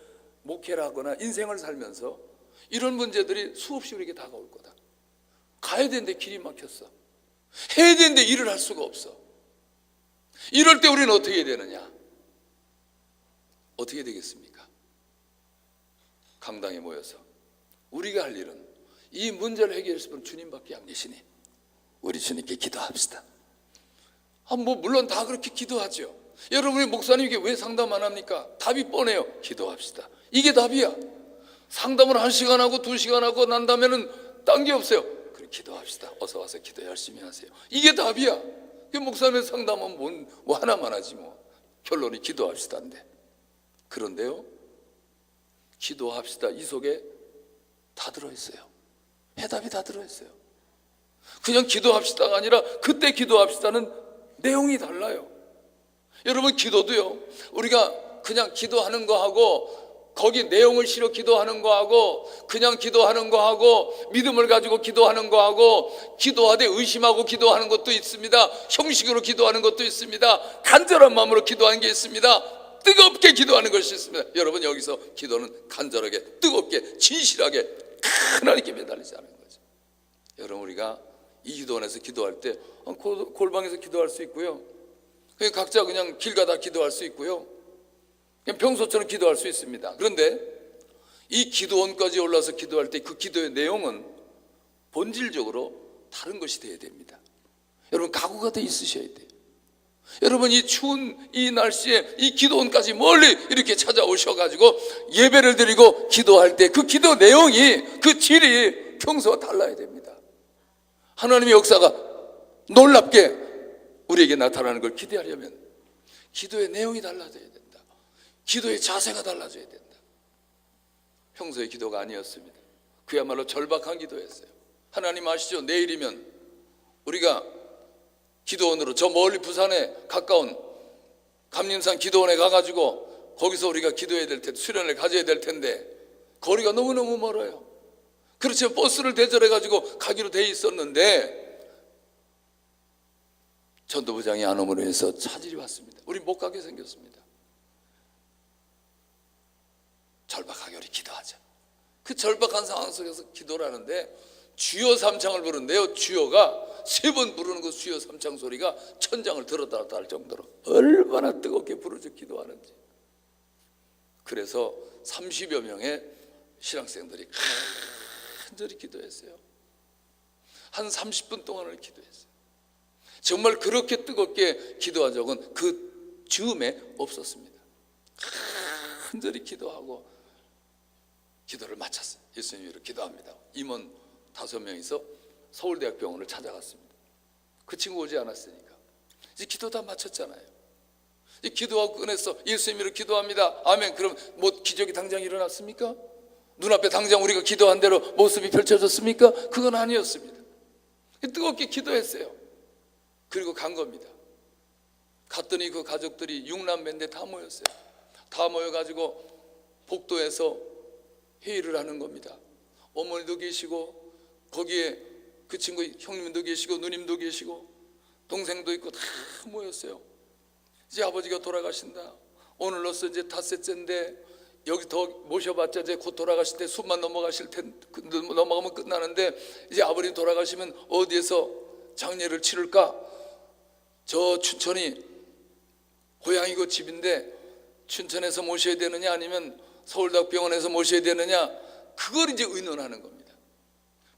목회를 하거나 인생을 살면서 이런 문제들이 수없이 우리에게 다가올 거다. 가야 되는데 길이 막혔어. 해야 되는데 일을 할 수가 없어. 이럴 때 우리는 어떻게 해야 되느냐? 어떻게 되겠습니까? 강당에 모여서 우리가 할 일은 이 문제를 해결할 수 있는 주님밖에 안 계시니 우리 주님께 기도합시다. 물론 다 그렇게 기도하죠. 여러분이 목사님에게 왜 상담 안 합니까? 답이 뻔해요. 기도합시다. 이게 답이야. 상담을 1시간 하고 2시간 하고 난 다음에는 딴 게 없어요. 그래 기도합시다. 어서 와서 기도 열심히 하세요. 이게 답이야. 그 목사님 상담은 뭐 하나만 하지 뭐. 결론이 기도합시다인데. 그런데요, 기도합시다 이 속에 다 들어있어요. 해답이 다 들어있어요. 그냥 기도합시다가 아니라 그때 기도합시다는 내용이 달라요. 여러분 기도도요, 우리가 그냥 기도하는 거하고 거기 내용을 실어 기도하는 거하고 그냥 기도하는 거하고 믿음을 가지고 기도하는 거하고 기도하되 의심하고 기도하는 것도 있습니다. 형식으로 기도하는 것도 있습니다. 간절한 마음으로 기도하는 게 있습니다. 뜨겁게 기도하는 것이 있습니다. 여러분 여기서 기도는 간절하게 뜨겁게 진실하게 하나님께 매달리지 않은 거죠. 여러분 우리가 이 기도원에서 기도할 때 골방에서 기도할 수 있고요, 그냥 각자 그냥 길 가다 기도할 수 있고요, 그냥 평소처럼 기도할 수 있습니다. 그런데 이 기도원까지 올라서 기도할 때 그 기도의 내용은 본질적으로 다른 것이 되어야 됩니다. 여러분 각오가 돼 있으셔야 돼요. 여러분 이 추운 이 날씨에 이 기도원까지 멀리 이렇게 찾아오셔가지고 예배를 드리고 기도할 때 그 기도 내용이 그 질이 평소와 달라야 됩니다. 하나님의 역사가 놀랍게 우리에게 나타나는 걸 기대하려면 기도의 내용이 달라져야 된다. 기도의 자세가 달라져야 된다. 평소의 기도가 아니었습니다. 그야말로 절박한 기도였어요. 하나님 아시죠? 내일이면 우리가 기도원으로 저 멀리 부산에 가까운 감림산 기도원에 가가지고 거기서 우리가 기도해야 될 텐데, 수련을 가져야 될 텐데 거리가 너무너무 멀어요. 그렇죠. 버스를 대절해가지고 가기로 돼 있었는데 전도부장이 안 오므로 해서 차질이 왔습니다. 우리 못 가게 생겼습니다. 절박하게 우리 기도하자. 그 절박한 상황 속에서 기도를 하는데 주여 삼창을 부르는데요, 주여가 3번 부르는 그 주여 삼창 소리가 천장을 들었다 할 정도로 얼마나 뜨겁게 부르짖어 기도하는지. 그래서 30여 명의 신학생들이 간절히 기도했어요. 한 30분 동안을 기도했어요. 정말 그렇게 뜨겁게 기도한 적은 그 즈음에 없었습니다. 간절히 기도하고 기도를 마쳤어요. 예수님 위로 기도합니다. 임원 5명이서 서울대학병원을 찾아갔습니다. 그 친구 오지 않았으니까 이제 기도 다 마쳤잖아요. 이제 기도하고 끝냈어. 예수님으로 기도합니다. 아멘. 그럼 뭐 기적이 당장 일어났습니까? 눈앞에 당장 우리가 기도한 대로 모습이 펼쳐졌습니까? 그건 아니었습니다. 뜨겁게 기도했어요. 그리고 간 겁니다. 갔더니 그 가족들이 6남매인데 다 모였어요. 다 모여가지고 복도에서 회의를 하는 겁니다. 어머니도 계시고 거기에 그 친구 형님도 계시고 누님도 계시고 동생도 있고 다 모였어요. 이제 아버지가 돌아가신다. 오늘로써 이제 닷새째인데 여기 더 모셔봤자 이제 곧 돌아가실 때 숨만 넘어가실 텐데 넘어가면 끝나는데 이제 아버님 돌아가시면 어디에서 장례를 치를까? 저 춘천이 고향이고 집인데 춘천에서 모셔야 되느냐 아니면 서울대학병원에서 모셔야 되느냐, 그걸 이제 의논하는 겁니다.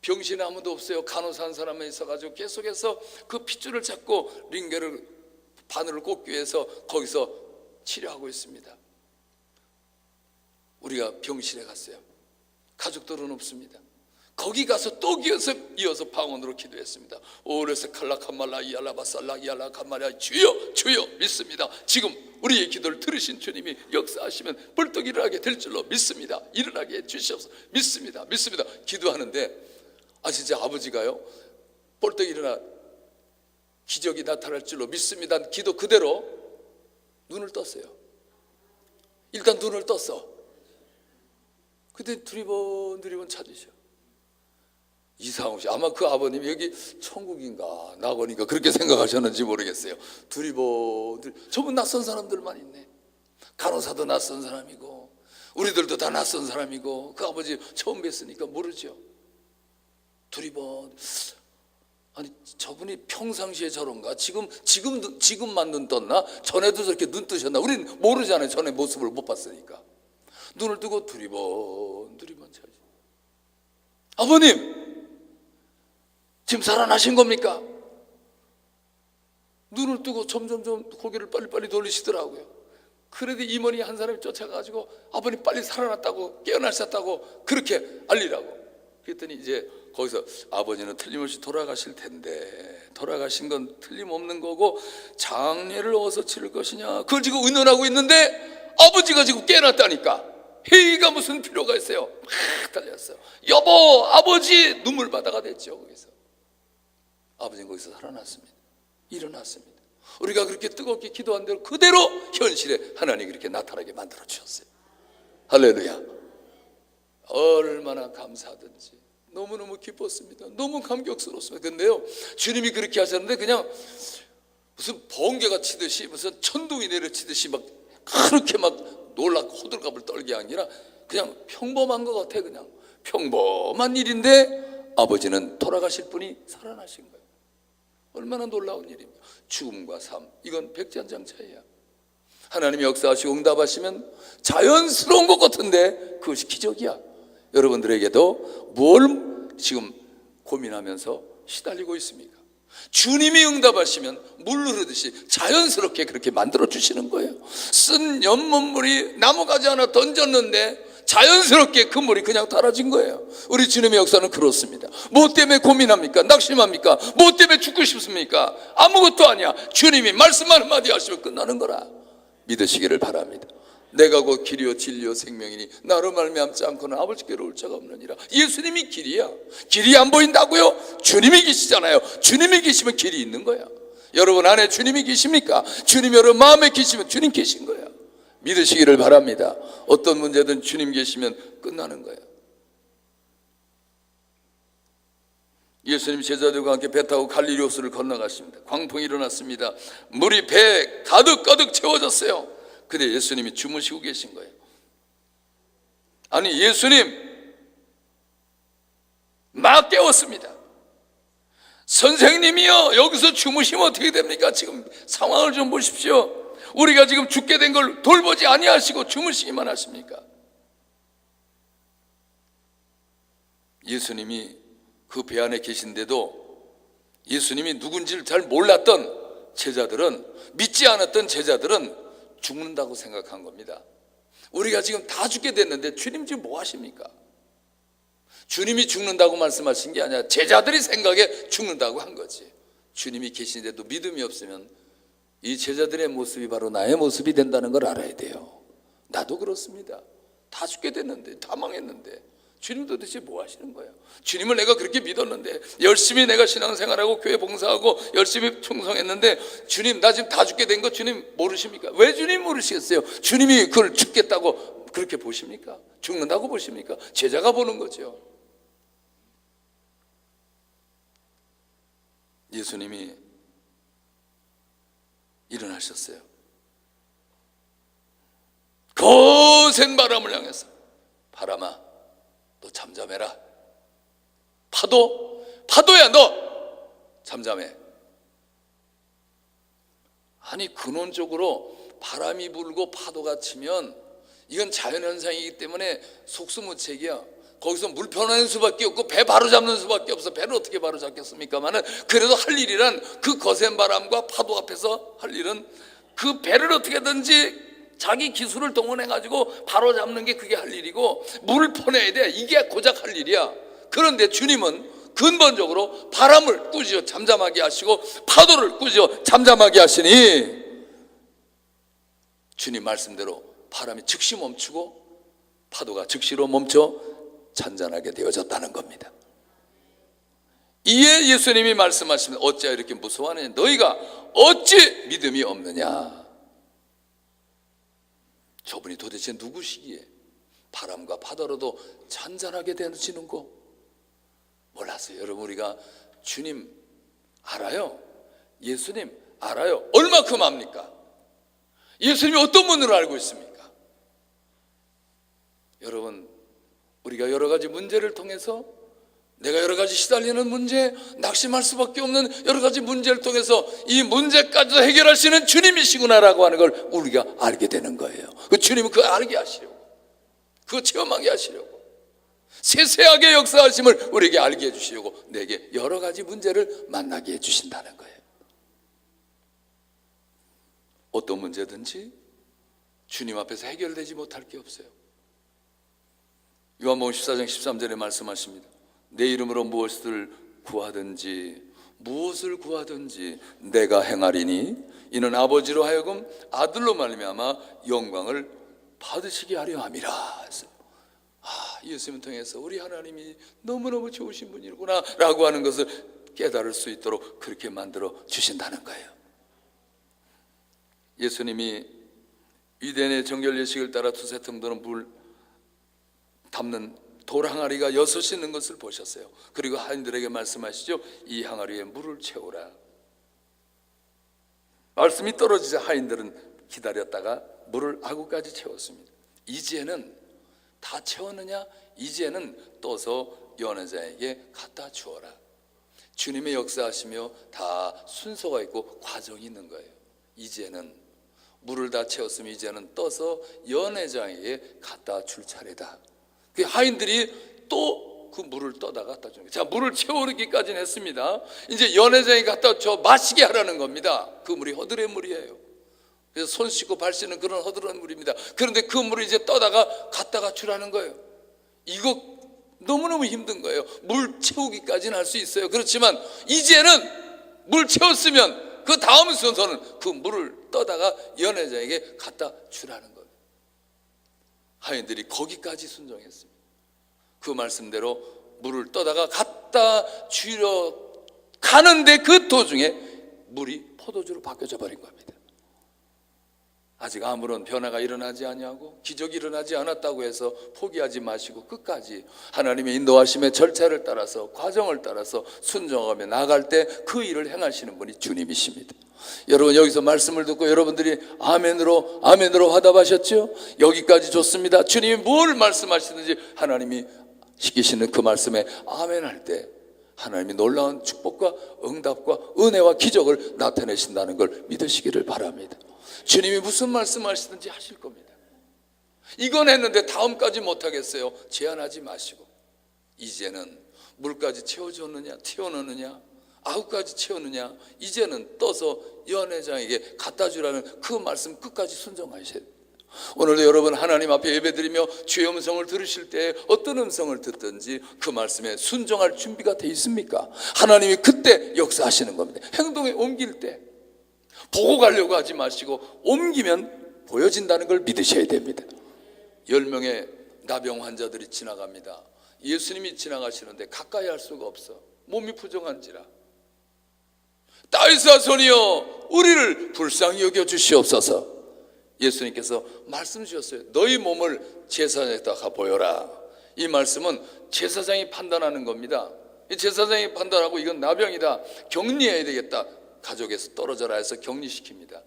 병실에 아무도 없어요. 간호사 한 사람만 있어가지고 계속해서 그 핏줄을 잡고 링겔을 바늘을 꽂기 위해서 거기서 치료하고 있습니다. 우리가 병실에 갔어요. 가족들은 없습니다. 거기 가서 또 이어서 방언으로 기도했습니다. 오레스 칼라카말라 이알라바살라 이알라카말라 주여 주여 믿습니다. 지금 우리의 기도를 들으신 주님이 역사하시면 벌떡 일어나게 될 줄로 믿습니다. 일어나게 해주시옵소서. 믿습니다. 믿습니다. 기도하는데 진짜 아버지가요 벌떡 일어나 기적이 나타날 줄로 믿습니다. 기도 그대로 눈을 떴어요. 일단 눈을 떴어. 그때 두리번 찾으셔. 이상하시 아마 그 아버님이 여기 천국인가 낙원인가 그렇게 생각하셨는지 모르겠어요. 저분 낯선 사람들만 있네. 간호사도 낯선 사람이고 우리들도 다 낯선 사람이고 그 아버지 처음 뵀으니까 모르죠. 아니 저분이 평상시에 저런가? 지금만 눈 떴나? 전에도 저렇게 눈 뜨셨나? 우리는 모르잖아요. 전에 모습을 못 봤으니까. 눈을 뜨고 두리번 찾으셔. 아버님 지금 살아나신 겁니까? 눈을 뜨고 점점점 고개를 빨리빨리 돌리시더라고요. 그래도 임원이 한 사람이 쫓아가지고 아버님 빨리 살아났다고 깨어나셨다고 그렇게 알리라고. 그랬더니 이제 거기서 아버지는 틀림없이 돌아가실 텐데 돌아가신 건 틀림없는 거고 장례를 어디서 치를 것이냐 그걸 지금 의논하고 있는데 아버지가 지금 깨어났다니까. 회의가 무슨 필요가 있어요. 막 달렸어요. 여보 아버지 눈물 바다가 됐죠. 거기서 아버지는 거기서 살아났습니다. 일어났습니다. 우리가 그렇게 뜨겁게 기도한 대로 그대로 현실에 하나님이 그렇게 나타나게 만들어 주셨어요. 할렐루야. 얼마나 감사하든지 너무너무 기뻤습니다. 너무 감격스러웠습니다. 근데요 주님이 그렇게 하셨는데 그냥 무슨 번개가 치듯이 무슨 천둥이 내려치듯이 막 그렇게 막 놀랍고 호들갑을 떨게 아니라 그냥 평범한 것 같아. 그냥 평범한 일인데 아버지는 돌아가실 분이 살아나신 거예요. 얼마나 놀라운 일입니까? 죽음과 삶 이건 백전장차이야. 하나님이 역사하시고 응답하시면 자연스러운 것 같은데 그것이 기적이야. 여러분들에게도 뭘 지금 고민하면서 시달리고 있습니까? 주님이 응답하시면 물 흐르듯이 자연스럽게 그렇게 만들어 주시는 거예요. 쓴 연못물이 나무가지 하나 던졌는데 자연스럽게 그 물이 그냥 달아진 거예요. 우리 주님의 역사는 그렇습니다. 뭐 때문에 고민합니까? 낙심합니까? 뭐 때문에 죽고 싶습니까? 아무것도 아니야. 주님이 말씀 한마디 하시면 끝나는 거라 믿으시기를 바랍니다. 내가 곧 길이요 진리요 생명이니 나로 말미암지 않고는 아버지께로 올 자가 없느니라. 예수님이 길이야. 길이 안 보인다고요? 주님이 계시잖아요. 주님이 계시면 길이 있는 거야. 여러분 안에 주님이 계십니까? 주님 여러분 마음에 계시면 주님 계신 거야. 믿으시기를 바랍니다. 어떤 문제든 주님 계시면 끝나는 거예요. 예수님 제자들과 함께 배 타고 갈릴리 호수를 건너가십니다. 광풍이 일어났습니다. 물이 배에 가득 채워졌어요. 근데 예수님이 주무시고 계신 거예요. 아니 예수님 막 깨웠습니다. 선생님이요 여기서 주무시면 어떻게 됩니까? 지금 상황을 좀 보십시오. 우리가 지금 죽게 된 걸 돌보지 아니하시고 주무시기만 하십니까? 예수님이 그 배 안에 계신데도 예수님이 누군지를 잘 몰랐던 제자들은 믿지 않았던 제자들은 죽는다고 생각한 겁니다. 우리가 지금 다 죽게 됐는데 주님 지금 뭐 하십니까? 주님이 죽는다고 말씀하신 게 아니라 제자들이 생각에 죽는다고 한 거지. 주님이 계신데도 믿음이 없으면 이 제자들의 모습이 바로 나의 모습이 된다는 걸 알아야 돼요. 나도 그렇습니다. 다 죽게 됐는데 다 망했는데 주님도 도대체 뭐 하시는 거예요? 주님을 내가 그렇게 믿었는데 열심히 내가 신앙생활하고 교회 봉사하고 열심히 충성했는데 주님 나 지금 다 죽게 된 거 주님 모르십니까? 왜 주님 모르시겠어요? 주님이 그걸 죽겠다고 그렇게 보십니까? 죽는다고 보십니까? 제자가 보는 거죠. 예수님이 일어나셨어요. 거센 바람을 향해서 바람아 너 잠잠해라. 파도야 너 잠잠해. 아니 근원적으로 바람이 불고 파도가 치면 이건 자연현상이기 때문에 속수무책이야. 거기서 물 편하는 수밖에 없고 배 바로 잡는 수밖에 없어. 배를 어떻게 바로 잡겠습니까마는 그래도 할 일이란 그 거센 바람과 파도 앞에서 할 일은 그 배를 어떻게든지 자기 기술을 동원해 가지고 바로 잡는 게 그게 할 일이고, 물을 퍼내야 돼. 이게 고작 할 일이야. 그런데 주님은 근본적으로 바람을 꾸짖어 잠잠하게 하시고 파도를 꾸짖어 잠잠하게 하시니 주님 말씀대로 바람이 즉시 멈추고 파도가 즉시로 멈춰 잔잔하게 되어졌다는 겁니다. 이에 예수님이 말씀하시면 어찌하여 이렇게 무서워하느냐, 너희가 어찌 믿음이 없느냐. 저분이 도대체 누구시기에 바람과 파도로도 잔잔하게 되어지는 거 몰랐어요. 여러분, 우리가 주님 알아요? 예수님 알아요? 얼마큼 압니까? 예수님이 어떤 분으로 알고 있습니까? 여러분, 우리가 여러 가지 문제를 통해서, 내가 여러 가지 시달리는 문제, 낙심할 수밖에 없는 여러 가지 문제를 통해서 이 문제까지도 해결하시는 주님이시구나라고 하는 걸 우리가 알게 되는 거예요. 그 주님은 그거 알게 하시려고, 그거 체험하게 하시려고, 세세하게 역사하심을 우리에게 알게 해주시려고 내게 여러 가지 문제를 만나게 해주신다는 거예요. 어떤 문제든지 주님 앞에서 해결되지 못할 게 없어요. 요한복음 14장 13절에 말씀하십니다. 내 이름으로 무엇을 구하든지 내가 행하리니 이는 아버지로 하여금 아들로 말미암아 영광을 받으시게 하려 함이라. 예수님을 통해서 우리 하나님이 너무너무 좋으신 분이구나 라고 하는 것을 깨달을 수 있도록 그렇게 만들어 주신다는 거예요. 예수님이 유대인의 정결 예식을 따라 두세 통 물 담는 돌 항아리가 6이 있는 것을 보셨어요. 그리고 하인들에게 말씀하시죠. 이 항아리에 물을 채우라. 말씀이 떨어지자 하인들은 기다렸다가 물을 아구까지 채웠습니다. 이제는 다 채웠느냐? 이제는 떠서 연회자에게 갖다 주어라. 주님의 역사하시며 다 순서가 있고 과정이 있는 거예요. 이제는 물을 다 채웠으면 이제는 떠서 연회장에게 갖다 줄 차례다. 그 하인들이 또 그 물을 떠다 갖다 주는 거예요. 자, 물을 채우기까지는 했습니다. 이제 연회장에 갖다 줘 마시게 하라는 겁니다. 그 물이 허들의 물이에요. 그래서 손 씻고 발 씻는 그런 허들한 물입니다. 그런데 그 물을 이제 떠다가 갖다가 주라는 거예요. 이거 너무너무 힘든 거예요. 물 채우기까지는 할 수 있어요. 그렇지만 이제는 물 채웠으면 그 다음 순서는 그 물을 떠다가 연회장에게 갖다 주라는 거예요. 하인들이 거기까지 순종했습니다. 그 말씀대로 물을 떠다가 갖다 주려 가는데 그 도중에 물이 포도주로 바뀌어져 버린 겁니다. 아직 아무런 변화가 일어나지 아니하고 기적이 일어나지 않았다고 해서 포기하지 마시고 끝까지 하나님의 인도하심의 절차를 따라서 과정을 따라서 순종하며 나아갈 때 그 일을 행하시는 분이 주님이십니다. 여러분, 여기서 말씀을 듣고 여러분들이 아멘으로 화답하셨죠? 여기까지 좋습니다. 주님이 뭘 말씀하시든지 하나님이 시키시는 그 말씀에 아멘할 때 하나님이 놀라운 축복과 응답과 은혜와 기적을 나타내신다는 걸 믿으시기를 바랍니다. 주님이 무슨 말씀하시든지 하실 겁니다. 이건 했는데 다음까지 못하겠어요. 제한하지 마시고 이제는 물까지 채워넣느냐 아구까지 채우느냐, 이제는 떠서 연회장에게 갖다 주라는 그 말씀 끝까지 순종하셔야 돼요. 오늘도 여러분 하나님 앞에 예배드리며 주의 음성을 들으실 때 어떤 음성을 듣든지 그 말씀에 순종할 준비가 돼 있습니까? 하나님이 그때 역사하시는 겁니다. 행동에 옮길 때 보고 가려고 하지 마시고 옮기면 보여진다는 걸 믿으셔야 됩니다. 10명의 나병 환자들이 지나갑니다. 예수님이 지나가시는데 가까이 할 수가 없어. 몸이 부정한지라. 다윗의 자손이여 우리를 불쌍히 여겨 주시옵소서. 예수님께서 말씀 주셨어요. 너희 몸을 제사장에다가 보여라. 이 말씀은 제사장이 판단하는 겁니다. 이 제사장이 판단하고 이건 나병이다, 격리해야 되겠다, 가족에서 떨어져라 해서 격리시킵니다.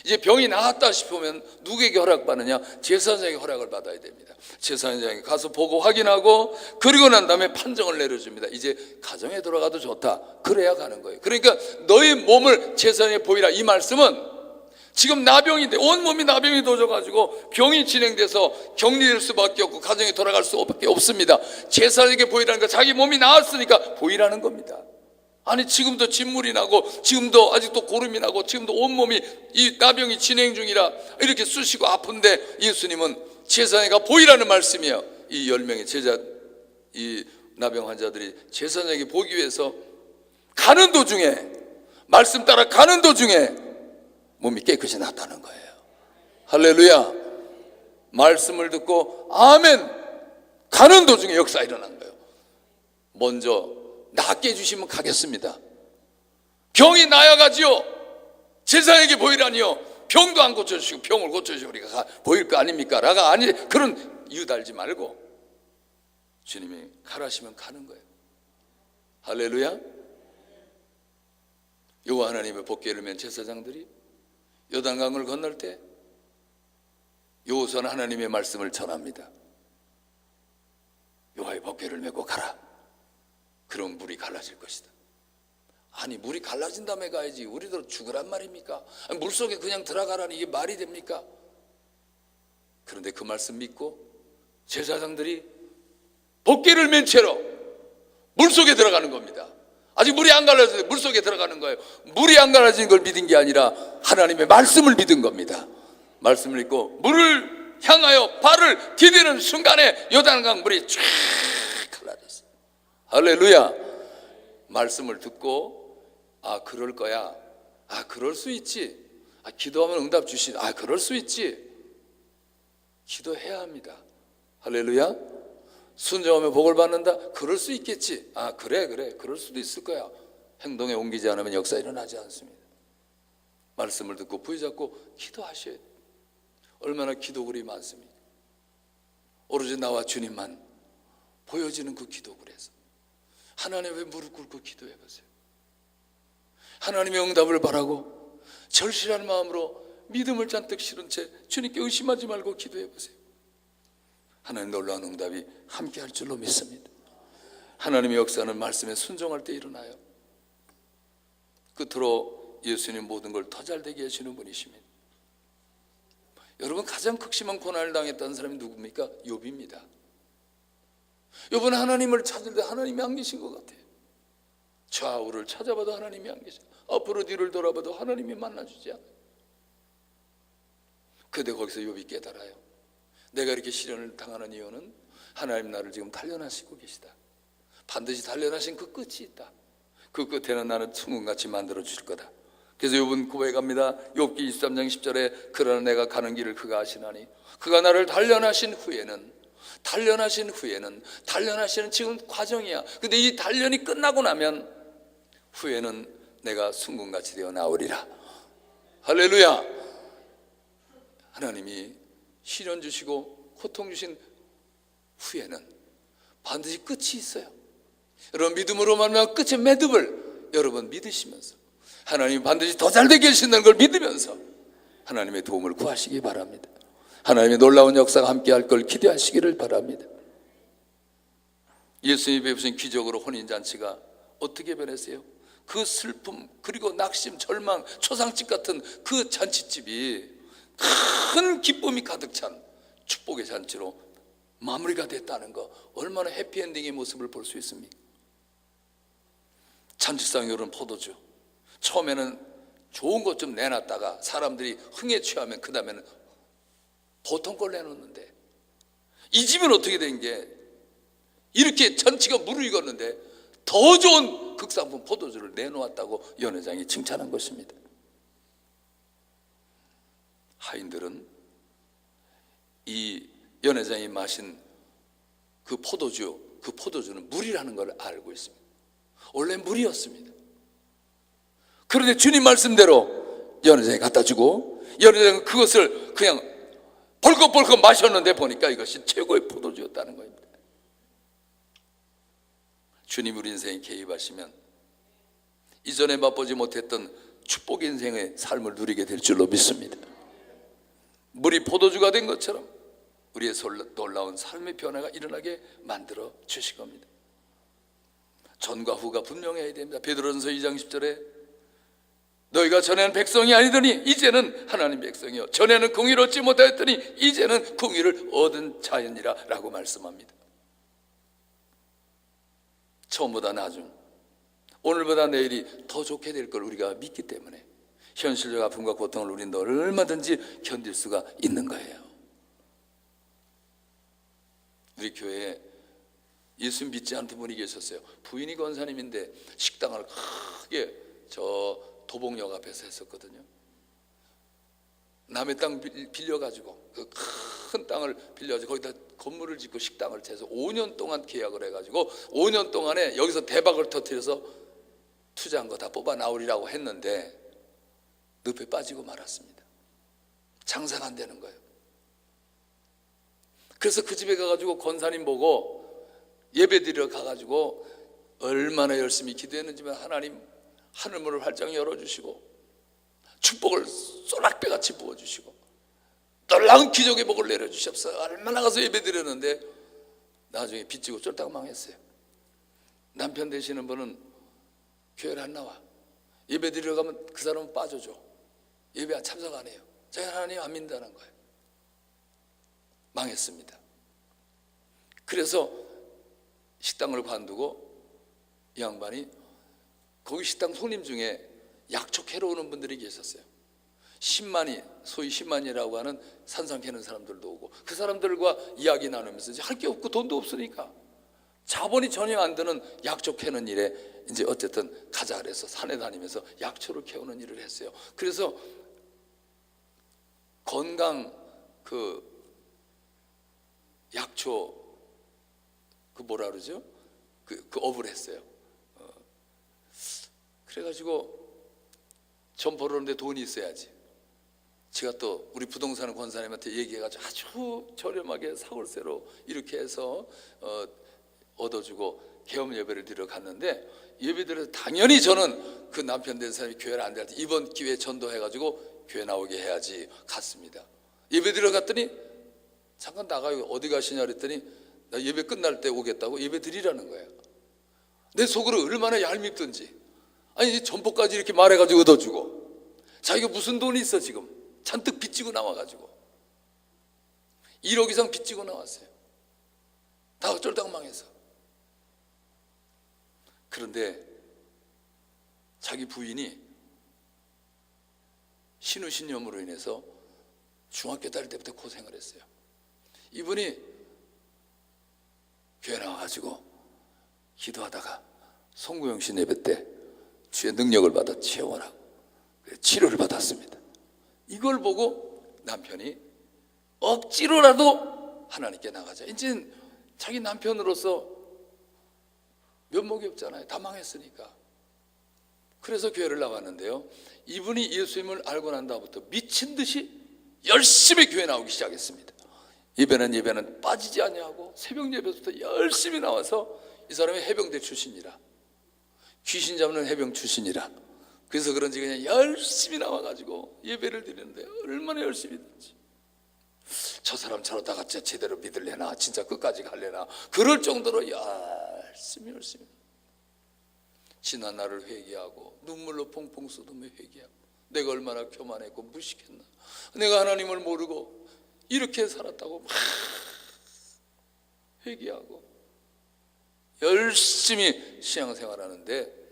이제 병이 나았다 싶으면 누구에게 허락받느냐? 제사장에게 허락을 받아야 됩니다. 제사장에게 가서 보고 확인하고 그리고 난 다음에 판정을 내려줍니다. 이제 가정에 들어가도 좋다. 그래야 가는 거예요. 그러니까 너희 몸을 제사장에게 보이라. 이 말씀은 지금 나병인데 온몸이 나병이 도져가지고 병이 진행돼서 격리될 수밖에 없고 가정에 돌아갈 수밖에 없습니다. 제사장에게 보이라는 거, 자기 몸이 나았으니까 보이라는 겁니다. 아니 지금도 진물이 나고 지금도 아직도 고름이 나고 지금도 온몸이 이 나병이 진행 중이라 이렇게 쑤시고 아픈데 예수님은 제사장에게 보이라는 말씀이에요. 이 10명의 제자, 이 나병 환자들이 제사장에게 보기 위해서 가는 도중에, 말씀 따라 가는 도중에 몸이 깨끗이 났다는 거예요. 할렐루야. 말씀을 듣고 아멘 가는 도중에 역사 일어난 거예요. 먼저 낫게 해주시면 가겠습니다. 병이 나야가지요. 제사장에게 보이라니요. 병도 안 고쳐주시고 병을 고쳐주시고 우리가 보일 거 아닙니까? 라가 아니, 그런 이유 달지 말고 주님이 가라시면 가는 거예요. 할렐루야. 여호와 하나님의 복궤를 맨 제사장들이 요단강을 건널 때 여호수아는 하나님의 말씀을 전합니다. 여호와의 복궤를 메고 가라. 그럼 물이 갈라질 것이다. 아니 물이 갈라진 다음에 가야지 우리도 죽으란 말입니까? 아니, 물속에 그냥 들어가라니 이게 말이 됩니까? 그런데 그 말씀 믿고 제사장들이 복궤를 맨 채로 물속에 들어가는 겁니다. 아직 물이 안 갈라졌는데 물속에 들어가는 거예요. 물이 안 갈라진 걸 믿은 게 아니라 하나님의 말씀을 믿은 겁니다. 말씀을 믿고 물을 향하여 발을 디디는 순간에 요단강 물이 쫙 갈라졌어요. 할렐루야. 말씀을 듣고 아 그럴 거야, 아 그럴 수 있지, 아 기도하면 응답 주신, 아 그럴 수 있지, 기도해야 합니다. 할렐루야. 순종하면 복을 받는다, 그럴 수 있겠지, 아 그래 그럴 수도 있을 거야. 행동에 옮기지 않으면 역사 일어나지 않습니다. 말씀을 듣고 부여잡고 기도하셔야 돼요. 얼마나 기도글이 많습니까? 오로지 나와 주님만 보여지는 그 기도글에서 하나님 왜 무릎 꿇고 기도해 보세요. 하나님의 응답을 바라고 절실한 마음으로 믿음을 잔뜩 실은 채 주님께 의심하지 말고 기도해 보세요. 하나님 놀라운 응답이 함께 할 줄로 믿습니다. 하나님의 역사는 말씀에 순종할 때 일어나요. 끝으로 예수님 모든 걸 더 잘되게 하시는 분이십니다. 여러분 가장 극심한 고난을 당했다는 사람이 누굽니까? 욥입니다. 욥은 하나님을 찾을 때 하나님이 안 계신 것 같아요. 좌우를 찾아봐도 하나님이 안 계셔. 앞으로 뒤를 돌아봐도 하나님이 만나주지 않아요. 그런데 거기서 욥이 깨달아요. 내가 이렇게 시련을 당하는 이유는 하나님 나를 지금 단련하시고 계시다. 반드시 단련하신 그 끝이 있다. 그 끝에는 나는 천국같이 만들어 주실 거다. 그래서 욥은 고백합니다. 욥기 23장 10절에 그러나 내가 가는 길을 그가 아시나니 그가 나를 단련하신 후에는 단련하시는 지금 과정이야. 근데 이 단련이 끝나고 나면 후에는 내가 순금같이 되어 나오리라. 할렐루야. 하나님이 시련 주시고 고통 주신 후에는 반드시 끝이 있어요. 여러분 믿음으로 말하면 끝의 매듭을 여러분 믿으시면서 하나님이 반드시 더 잘되게 하신다는 걸 믿으면서 하나님의 도움을 구하시기 바랍니다. 하나님의 놀라운 역사가 함께할 걸 기대하시기를 바랍니다. 예수님이 베푸신 기적으로 혼인잔치가 어떻게 변했어요? 그 슬픔 그리고 낙심, 절망, 초상집 같은 그 잔치집이 큰 기쁨이 가득 찬 축복의 잔치로 마무리가 됐다는 거, 얼마나 해피엔딩의 모습을 볼 수 있습니까? 잔치상에 오른 포도주, 처음에는 좋은 것 좀 내놨다가 사람들이 흥에 취하면 그 다음에는 보통 걸 내놓는데 이 집은 어떻게 된 게 이렇게 잔치가 무르익었는데 더 좋은 극상품 포도주를 내놓았다고 연회장이 칭찬한 것입니다. 하인들은 이 연회장이 마신 그 포도주는 물이라는 걸 알고 있습니다. 원래 물이었습니다. 그런데 주님 말씀대로 연회장에 갖다 주고 연회장은 그것을 그냥 벌컥벌컥 마셨는데 보니까 이것이 최고의 포도주였다는 겁니다. 주님 우리 인생에 개입하시면 이전에 맛보지 못했던 축복 인생의 삶을 누리게 될 줄로 믿습니다. 물이 포도주가 된 것처럼 우리의 놀라운 삶의 변화가 일어나게 만들어 주실 겁니다. 전과 후가 분명해야 됩니다. 베드로전서 2장 10절에 너희가 전에는 백성이 아니더니 이제는 하나님 백성이요 전에는 공의를 얻지 못하였더니 이제는 공의를 얻은 자연이라 라고 말씀합니다. 처음보다 나중, 오늘보다 내일이 더 좋게 될 걸 우리가 믿기 때문에 현실적 아픔과 고통을 우리는 얼마든지 견딜 수가 있는 거예요. 우리 교회에 예수 믿지 않던 분이 계셨어요. 부인이 권사님인데 식당을 크게 저 도봉역 앞에서 했었거든요. 남의 땅 빌려가지고 그 큰 땅을 빌려가지고 거기다 건물을 짓고 식당을 채서 5년 동안 계약을 해가지고 5년 동안에 여기서 대박을 터뜨려서 투자한 거 다 뽑아 나오리라고 했는데 늪에 빠지고 말았습니다. 장사가 안 되는 거예요. 그래서 그 집에 가가지고 권사님 보고 예배드리러 가가지고 얼마나 열심히 기도했는지만 하나님 하늘문을 활짝 열어주시고 축복을 쏘락배같이 부어주시고 놀라운 기적의 복을 내려주셨어요. 얼마나 가서 예배드렸는데 나중에 빚지고 쫄딱 망했어요. 남편 되시는 분은 교회를 안 나와. 예배드리러 가면 그 사람은 빠져줘. 예배 참석 안 해요. 자기 하나님 안 믿는다는 거예요. 망했습니다. 그래서 식당을 관두고 이 양반이 거기 식당 손님 중에 약초 캐러 오는 분들이 계셨어요. 10만이 소위 10만이라고 하는 산삼 캐는 사람들도 오고 그 사람들과 이야기 나누면서 이제 할 게 없고 돈도 없으니까 자본이 전혀 안 드는 약초 캐는 일에 이제 어쨌든 가자 그래서 산에 다니면서 약초를 캐오는 일을 했어요. 그래서 건강 그 약초 그 뭐라 그러죠? 그 업을 했어요. 그래가지고 전 벌었는데 돈이 있어야지. 제가 또 우리 부동산 권사님한테 얘기해가지고 아주 저렴하게 사월세로 이렇게 해서 얻어주고 계엄 예배를 드리러 갔는데 예배 드려서 당연히 저는 그 남편 된 사람이 교회를 안 될 때 이번 기회에 전도해가지고 교회 나오게 해야지 갔습니다. 예배 드리러 갔더니 잠깐 나가요. 어디 가시냐 그랬더니 나 예배 끝날 때 오겠다고 예배 드리라는 거예요. 내 속으로 얼마나 얄밉던지. 아니 전포까지 이렇게 말해가지고 얻어주고 자기가 무슨 돈이 있어 지금 잔뜩 빚지고 나와가지고 1억 이상 빚지고 나왔어요. 다 쫄딱 망해서. 그런데 자기 부인이 신우신염으로 인해서 중학교 다닐 때부터 고생을 했어요. 이분이 교회 나와가지고 기도하다가 송구영 씨 예배 때 주의 능력을 받아 체험하라고 치료를 받았습니다. 이걸 보고 남편이 억지로라도 하나님께 나가자. 이제 자기 남편으로서 면목이 없잖아요. 다 망했으니까. 그래서 교회를 나왔는데요. 이분이 예수님을 알고 난 다음부터 미친 듯이 열심히 교회 나오기 시작했습니다. 예배는 빠지지 않냐고 새벽 예배부터 열심히 나와서 이 사람이 해병대 출신이라 귀신 잡는 해병 출신이라 그래서 그런지 그냥 열심히 나와가지고 예배를 드리는데 얼마나 열심히 했는지 저 사람 저러다가 제대로 믿을래나 진짜 끝까지 갈래나 그럴 정도로 열심히 지난 날을 회개하고 눈물로 퐁퐁 쏟으며 회개하고 내가 얼마나 교만했고 무식했나 내가 하나님을 모르고 이렇게 살았다고 막 회개하고 열심히 신앙생활하는데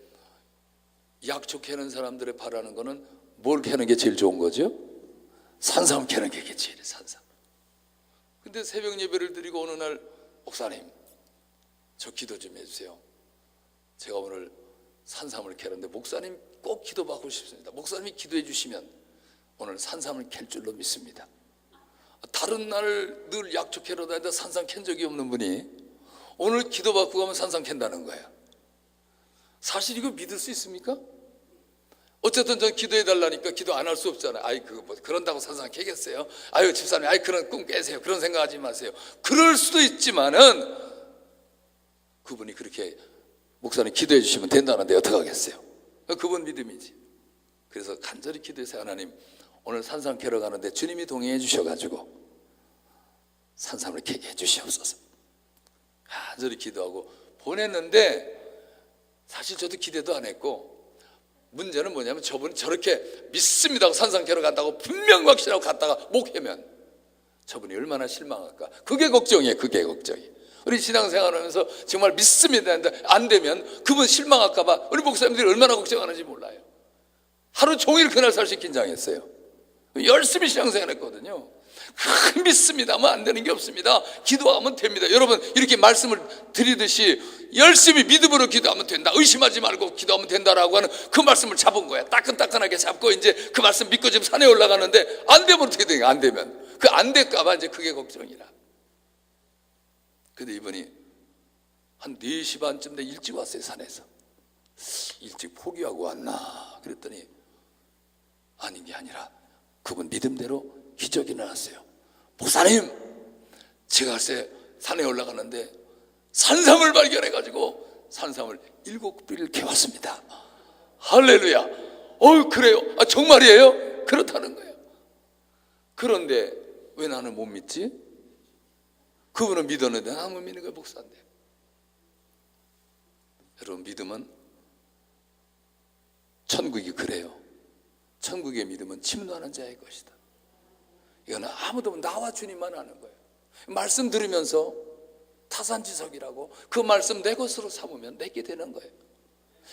약초 캐는 사람들의 바라는 거는 뭘 캐는 게 제일 좋은 거죠? 산삼 캐는 게 제일 산삼. 근데 새벽 예배를 드리고 어느 날 목사님 저 기도 좀 해주세요. 제가 오늘 산삼을 캐는데 목사님 꼭 기도 받고 싶습니다. 목사님이 기도해 주시면 오늘 산삼을 캘 줄로 믿습니다. 다른 날 늘 약초 캐러 다니다 산삼 캔 적이 없는 분이 오늘 기도 받고 가면 산삼 캔다는 거예요. 사실 이거 믿을 수 있습니까? 어쨌든 전 기도해 달라니까 기도 안 할 수 없잖아요. 아이 그거 뭐 그런다고 산삼 캐겠어요? 아유 집사님 아이 그런 꿈 깨세요. 그런 생각하지 마세요. 그럴 수도 있지만은 그분이 그렇게 목사님 기도해 주시면 된다는데 어떻게 하겠어요? 그분 믿음이지. 그래서 간절히 기도해서 하나님 오늘 산삼 캐러 가는데 주님이 동행해 주셔가지고 산삼을 캐게 해 주시옵소서. 간절히 기도하고 보냈는데 사실 저도 기대도 안 했고 문제는 뭐냐면 저분이 저렇게 믿습니다 하고 산상캐러 간다고 분명 확신하고 갔다가 못 하면 저분이 얼마나 실망할까. 그게 걱정이에요. 그게 걱정이. 우리 신앙생활하면서 정말 믿습니다 했는데 안 되면 그분 실망할까 봐 우리 목사님들이 얼마나 걱정하는지 몰라요. 하루 종일 그날 살 수 긴장했어요. 열심히 신앙생활 했거든요. 믿습니다 하면 안 되는 게 없습니다. 기도하면 됩니다. 여러분 이렇게 말씀을 드리듯이 열심히 믿음으로 기도하면 된다, 의심하지 말고 기도하면 된다라고 하는 그 말씀을 잡은 거야. 따끈따끈하게 잡고 이제 그 말씀 믿고 지금 산에 올라가는데 안 되면 어떻게 되냐. 안 되면 그 안 될까 봐 이제 그게 걱정이라. 근데 이분이 한 4시 반쯤 돼 일찍 왔어요. 산에서 일찍 포기하고 왔나 그랬더니 아닌 게 아니라 그분 믿음대로 기적이 일어났어요. 목사님, 제가 글쎄 산에 올라가는데 산삼을 발견해가지고 산삼을 7뿌리를 캐왔습니다. 할렐루야. 그래요? 정말이에요? 그렇다는 거예요. 그런데 왜 나는 못 믿지? 그분은 믿었는데 나는 못 믿는 거예요. 목사인데. 여러분 믿음은 천국이 그래요. 천국의 믿음은 침노하는 자의 것이다. 이거는 아무도 나와 주님만 아는 거예요. 말씀 들으면서 타산지석이라고 그 말씀 내 것으로 삼으면 내게 되는 거예요.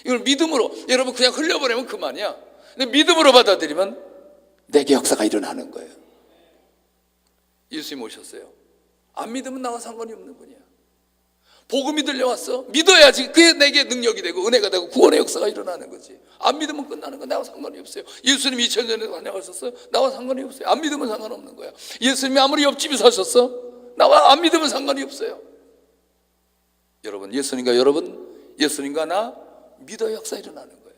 이걸 믿음으로 여러분 그냥 흘려보내면 그만이야. 근데 믿음으로 받아들이면 내게 역사가 일어나는 거예요. 예수님 오셨어요. 안 믿으면 나와 상관이 없는 분이야. 복음이 들려왔어. 믿어야지 그게 내게 능력이 되고 은혜가 되고 구원의 역사가 일어나는 거지. 안 믿으면 끝나는 건 나와 상관이 없어요. 예수님 2000년에 다녀가셨어요. 나와 상관이 없어요. 안 믿으면 상관없는 거야. 예수님이 아무리 옆집에 사셨어. 나와 안 믿으면 상관이 없어요. 여러분 예수님과 나 믿어 역사 일어나는 거예요.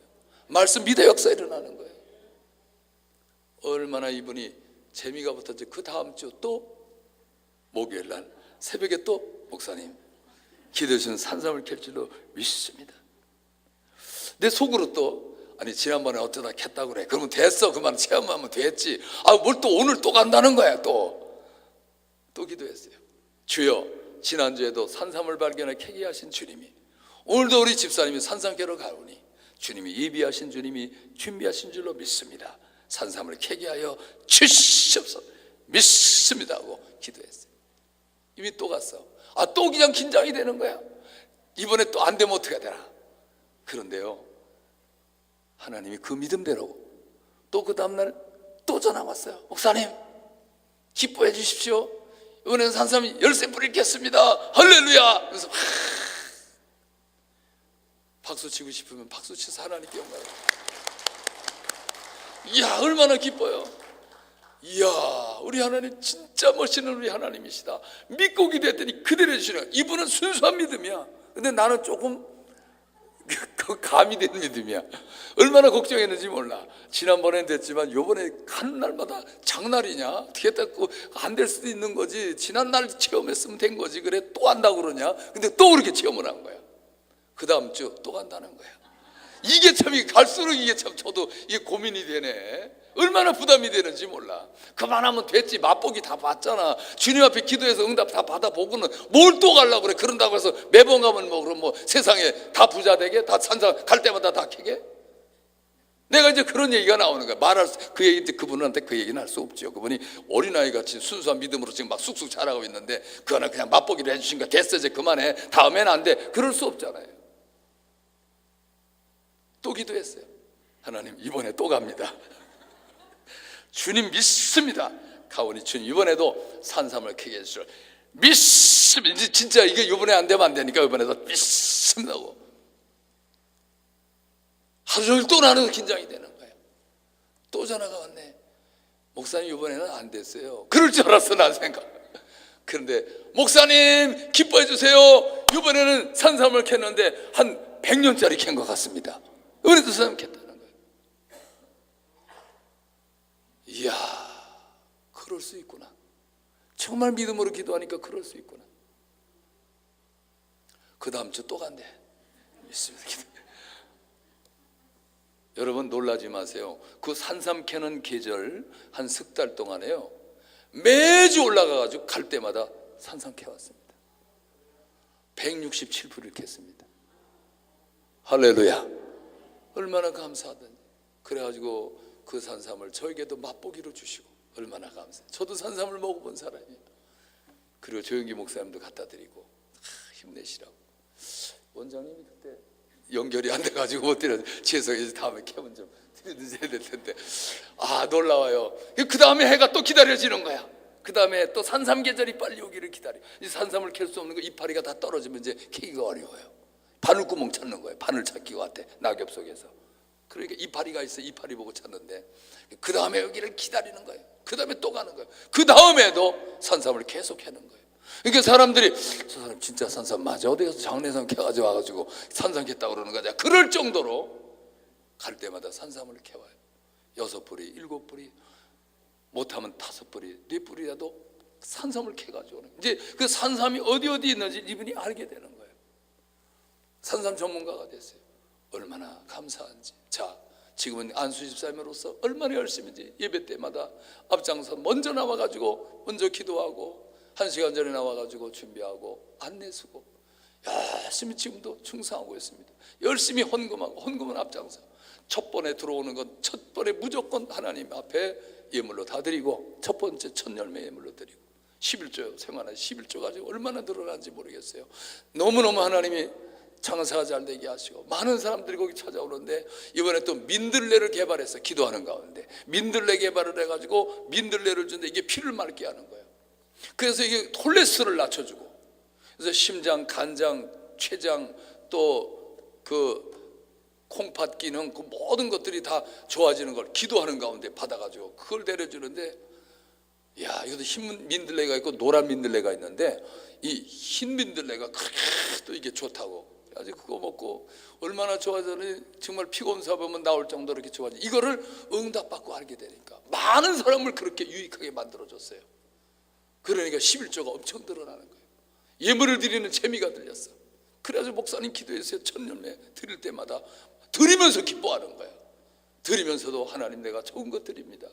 말씀 믿어 역사 일어나는 거예요. 얼마나 이분이 재미가 붙었지. 그 다음 주 또 목요일 날 새벽에 또 목사님 기도해주신 산삼을 캘 줄로 믿습니다. 내 속으로 또 아니 지난번에 어쩌다 캤다고 그래. 그러면 됐어. 그만 체험하면 됐지. 뭘 또 오늘 또 간다는 거야. 또 기도했어요. 주여, 지난주에도 산삼을 발견해 캐게 하신 주님이 오늘도 우리 집사님이 산삼 캐러 가오니 주님이 예비하신 주님이 준비하신 줄로 믿습니다. 산삼을 캐게 하여 주시옵소서. 믿습니다 하고 기도했어요. 이미 또 갔어. 또 그냥 긴장이 되는 거야. 이번에 또 안 되면 어떻게 되나. 그런데요, 하나님이 그 믿음대로 또 그 다음날 또 전화 왔어요. 목사님 기뻐해 주십시오. 이번에는 산삼 13뿌리 겠습니다. 할렐루야. 그래서 박수 치고 싶으면 박수 치서 하나님께 영광을. 이야 얼마나 기뻐요. 이야 우리 하나님 진짜 멋있는 우리 하나님이시다. 믿고 기도했더니 그대로 해주시는. 이분은 순수한 믿음이야. 근데 나는 조금 감이 된 믿음이야. 얼마나 걱정했는지 몰라. 지난번엔 됐지만 요번에 가는 날마다 장날이냐 어떻게 했다고 안 될 수도 있는 거지. 지난날 체험했으면 된 거지. 그래 또 한다고 그러냐. 근데 또 그렇게 체험을 한 거야. 그 다음 주 또 간다는 거야. 이게 참 갈수록 이게 참 저도 이게 고민이 되네. 얼마나 부담이 되는지 몰라. 그만하면 됐지. 맛보기 다 봤잖아. 주님 앞에 기도해서 응답 다 받아보고는 뭘 또 가려고 그래. 그런다고 해서 매번 가면 그럼 세상에 다 부자 되게? 다 산상 갈 때마다 다 캐게? 내가 이제 그런 얘기가 나오는 거야. 그 얘기 그분한테 그 얘기는 할 수 없죠. 그분이 어린아이 같이 순수한 믿음으로 지금 막 쑥쑥 자라고 있는데 그거는 그냥 맛보기로 해주신 거야. 됐어 이제 그만해. 다음엔 안 돼. 그럴 수 없잖아요. 또 기도했어요. 하나님 이번에 또 갑니다. 주님 믿습니다. 가오니 주님 이번에도 산삼을 캐게 해주시오. 믿습니다. 진짜 이게 이번에 안 되면 안 되니까 이번에도 믿습니다 하고 하루 종일 또 나는 긴장이 되는 거예요. 또 전화가 왔네. 목사님 이번에는 안 됐어요. 그럴 줄 알았어 난 생각. 그런데 목사님 기뻐해 주세요. 이번에는 산삼을 캤는데 한 100년짜리 캔 것 같습니다. 이번에도 산삼 캤다는 거예요. 이야 그럴 수 있구나. 정말 믿음으로 기도하니까 그럴 수 있구나. 그 다음 주 또 간대. 믿습니다. 여러분 놀라지 마세요. 그 산삼 캐는 계절 한 석 달 동안에요 매주 올라가가지고 갈 때마다 산삼 캐왔습니다. 167뿌리를 캤습니다. 할렐루야. 얼마나 감사하든지. 그래가지고 그 산삼을 저에게도 맛보기로 주시고 얼마나 감사해요. 저도 산삼을 먹어본 사람이에요. 그리고 조영기 목사님도 갖다 드리고 힘내시라고. 원장님이 그때 연결이 안 돼가지고 못 드렸는데 죄송해요. 다음에 캐면 좀 드려야 될 텐데. 놀라워요. 그 다음에 해가 또 기다려지는 거야. 그 다음에 또 산삼 계절이 빨리 오기를 기다려. 이 산삼을 캘 수 없는 거, 이파리가 다 떨어지면 이제 캐기가 어려워요. 바늘구멍 찾는 거예요. 바늘 찾기 같아, 낙엽 속에서. 그러니까 이파리가 있어. 이파리 보고 찾는데 그 다음에 여기를 기다리는 거예요. 그 다음에 또 가는 거예요. 그 다음에도 산삼을 계속 캐는 거예요. 그러니까 사람들이 저 사람 진짜 산삼 맞아? 어디 가서 장례상 캐가지고 와가지고 산삼 캤다고 그러는 거냐. 그럴 정도로 갈 때마다 산삼을 캐와요. 6뿌리, 7뿌리, 못하면 5뿌리, 4뿌리라도 산삼을 캐가지고 이제 그 산삼이 어디 있는지 이분이 알게 되는 거예요. 산삼 전문가가 됐어요. 얼마나 감사한지. 자, 지금은 안수 집사님으로서 얼마나 열심인지 예배 때마다 앞장서 먼저 나와가지고 먼저 기도하고 1시간 전에 나와가지고 준비하고 안내 쓰고 열심히 지금도 충성하고 있습니다. 열심히 헌금하고, 헌금은 앞장서. 첫 번에 들어오는 건 첫 번에 무조건 하나님 앞에 예물로 다 드리고, 첫 번째 첫 열매 예물로 드리고, 11조요. 생활한 11조 가지고 얼마나 늘어난지 모르겠어요. 너무너무 하나님이 장사가 잘 되게 하시고 많은 사람들이 거기 찾아오는데, 이번에 또 민들레를 개발해서 기도하는 가운데 민들레 개발을 해가지고 민들레를 주는데 이게 피를 맑게 하는 거예요. 그래서 이게 콜레스테롤을 낮춰주고, 그래서 심장, 간장, 췌장, 또 그 콩팥 기능, 그 모든 것들이 다 좋아지는 걸 기도하는 가운데 받아가지고 그걸 내려주는데, 야, 이것도 흰 민들레가 있고 노란 민들레가 있는데, 이 흰 민들레가 그렇게 또 이게 좋다고. 아직 그거 먹고 얼마나 좋아졌니, 정말 피곤사 보면 나올 정도로 이렇게 좋아지. 이거를 응답받고 알게 되니까 많은 사람을 그렇게 유익하게 만들어줬어요. 그러니까 11조가 엄청 늘어나는 거예요. 예물을 드리는 재미가 들렸어. 그래서 목사님 기도했어요. 첫 열매 드릴 때마다 드리면서 기뻐하는 거야. 드리면서도 하나님 내가 좋은 것 드립니다.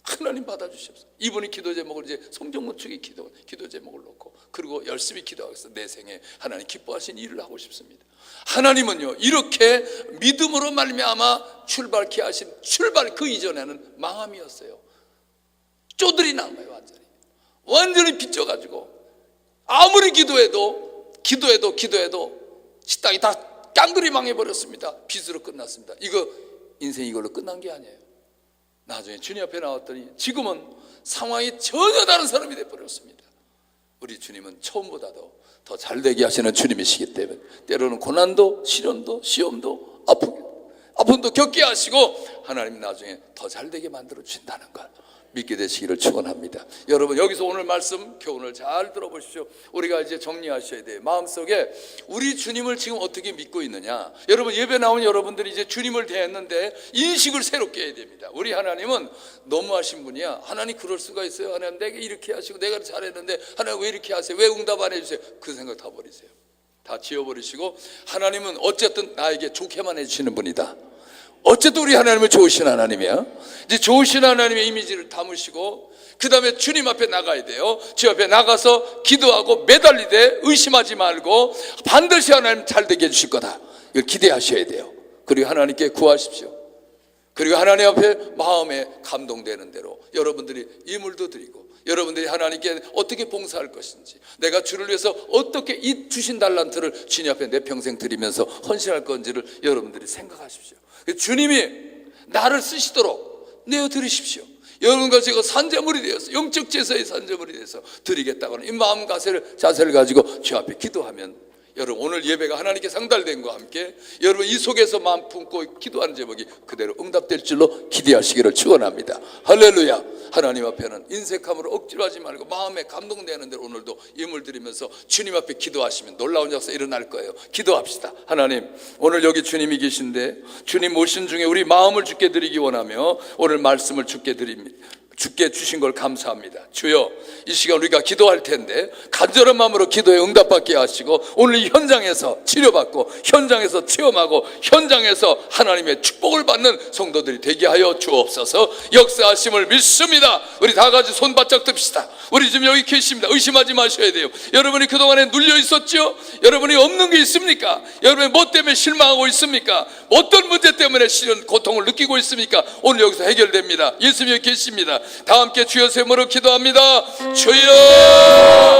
하나님 받아주십시오. 이분이 기도 제목을 이제 송정문 축의 기도 제목을 놓고, 그리고 열심히 기도하겠어. 내 생에 하나님 기뻐하신 일을 하고 싶습니다. 하나님은요, 이렇게 믿음으로 말미암아 출발케 하신 출발 그 이전에는 망함이었어요. 쪼들이 난 거예요. 완전히 빚져가지고 아무리 기도해도 식당이 다 깡그리 망해버렸습니다. 빚으로 끝났습니다. 이거 인생 이걸로 끝난 게 아니에요. 나중에 주님 앞에 나왔더니 지금은 상황이 전혀 다른 사람이 돼버렸습니다. 우리 주님은 처음보다도 더 잘되게 하시는 주님이시기 때문에 때로는 고난도, 시련도, 시험도, 아픔도 겪게 하시고 하나님 나중에 더 잘되게 만들어 주신다는 걸 믿게 되시기를 축원합니다. 여러분, 여기서 오늘 말씀 교훈을 잘 들어보십시오. 우리가 이제 정리하셔야 돼요. 마음속에 우리 주님을 지금 어떻게 믿고 있느냐. 여러분, 예배 나온 여러분들이 이제 주님을 대했는데 인식을 새롭게 해야 됩니다. 우리 하나님은 너무하신 분이야. 하나님 그럴 수가 있어요? 하나님 내게 이렇게 하시고 내가 잘했는데 하나님 왜 이렇게 하세요? 왜 응답 안 해주세요? 그 생각 다 버리세요. 다 지워버리시고, 하나님은 어쨌든 나에게 좋게만 해주시는 분이다. 어쨌든 우리 하나님은 좋으신 하나님이야. 이제 좋으신 하나님의 이미지를 담으시고 그 다음에 주님 앞에 나가야 돼요. 주 앞에 나가서 기도하고 매달리되 의심하지 말고 반드시 하나님 잘되게 해주실 거다, 이걸 기대하셔야 돼요. 그리고 하나님께 구하십시오. 그리고 하나님 앞에 마음에 감동되는 대로 여러분들이 예물도 드리고, 여러분들이 하나님께 어떻게 봉사할 것인지, 내가 주를 위해서 어떻게 이 주신 달란트를 주님 앞에 내 평생 드리면서 헌신할 건지를 여러분들이 생각하십시오. 주님이 나를 쓰시도록 내어드리십시오. 여러분과 제가 산재물이 되어서, 영적 제사의 산재물이 되어서 드리겠다고 하는 이 마음 자세를 가지고 주 앞에 기도하면, 여러분 오늘 예배가 하나님께 상달된 것과 함께 여러분 이 속에서 마음 품고 기도하는 제목이 그대로 응답될 줄로 기대하시기를 축원합니다. 할렐루야. 하나님 앞에는 인색함으로 억지로 하지 말고 마음에 감동되는 대로 오늘도 예물 드리면서 주님 앞에 기도하시면 놀라운 역사 일어날 거예요. 기도합시다. 하나님, 오늘 여기 주님이 계신데 주님 모신 중에 우리 마음을 주께 드리기 원하며 오늘 말씀을 주께 드립니다. 주께 주신 걸 감사합니다. 주여, 이 시간 우리가 기도할 텐데 간절한 마음으로 기도에 응답받게 하시고 오늘 이 현장에서 치료받고 현장에서 체험하고 현장에서 하나님의 축복을 받는 성도들이 되게 하여 주옵소서. 역사하심을 믿습니다. 우리 다 같이 손 바짝 듭시다. 우리 지금 여기 계십니다. 의심하지 마셔야 돼요. 여러분이 그동안에 눌려 있었죠? 여러분이 없는 게 있습니까? 여러분이 뭐 때문에 실망하고 있습니까? 어떤 문제 때문에 실은 고통을 느끼고 있습니까? 오늘 여기서 해결됩니다. 예수님이 계십니다. 다 함께 주여 세모로 기도합니다. 주여.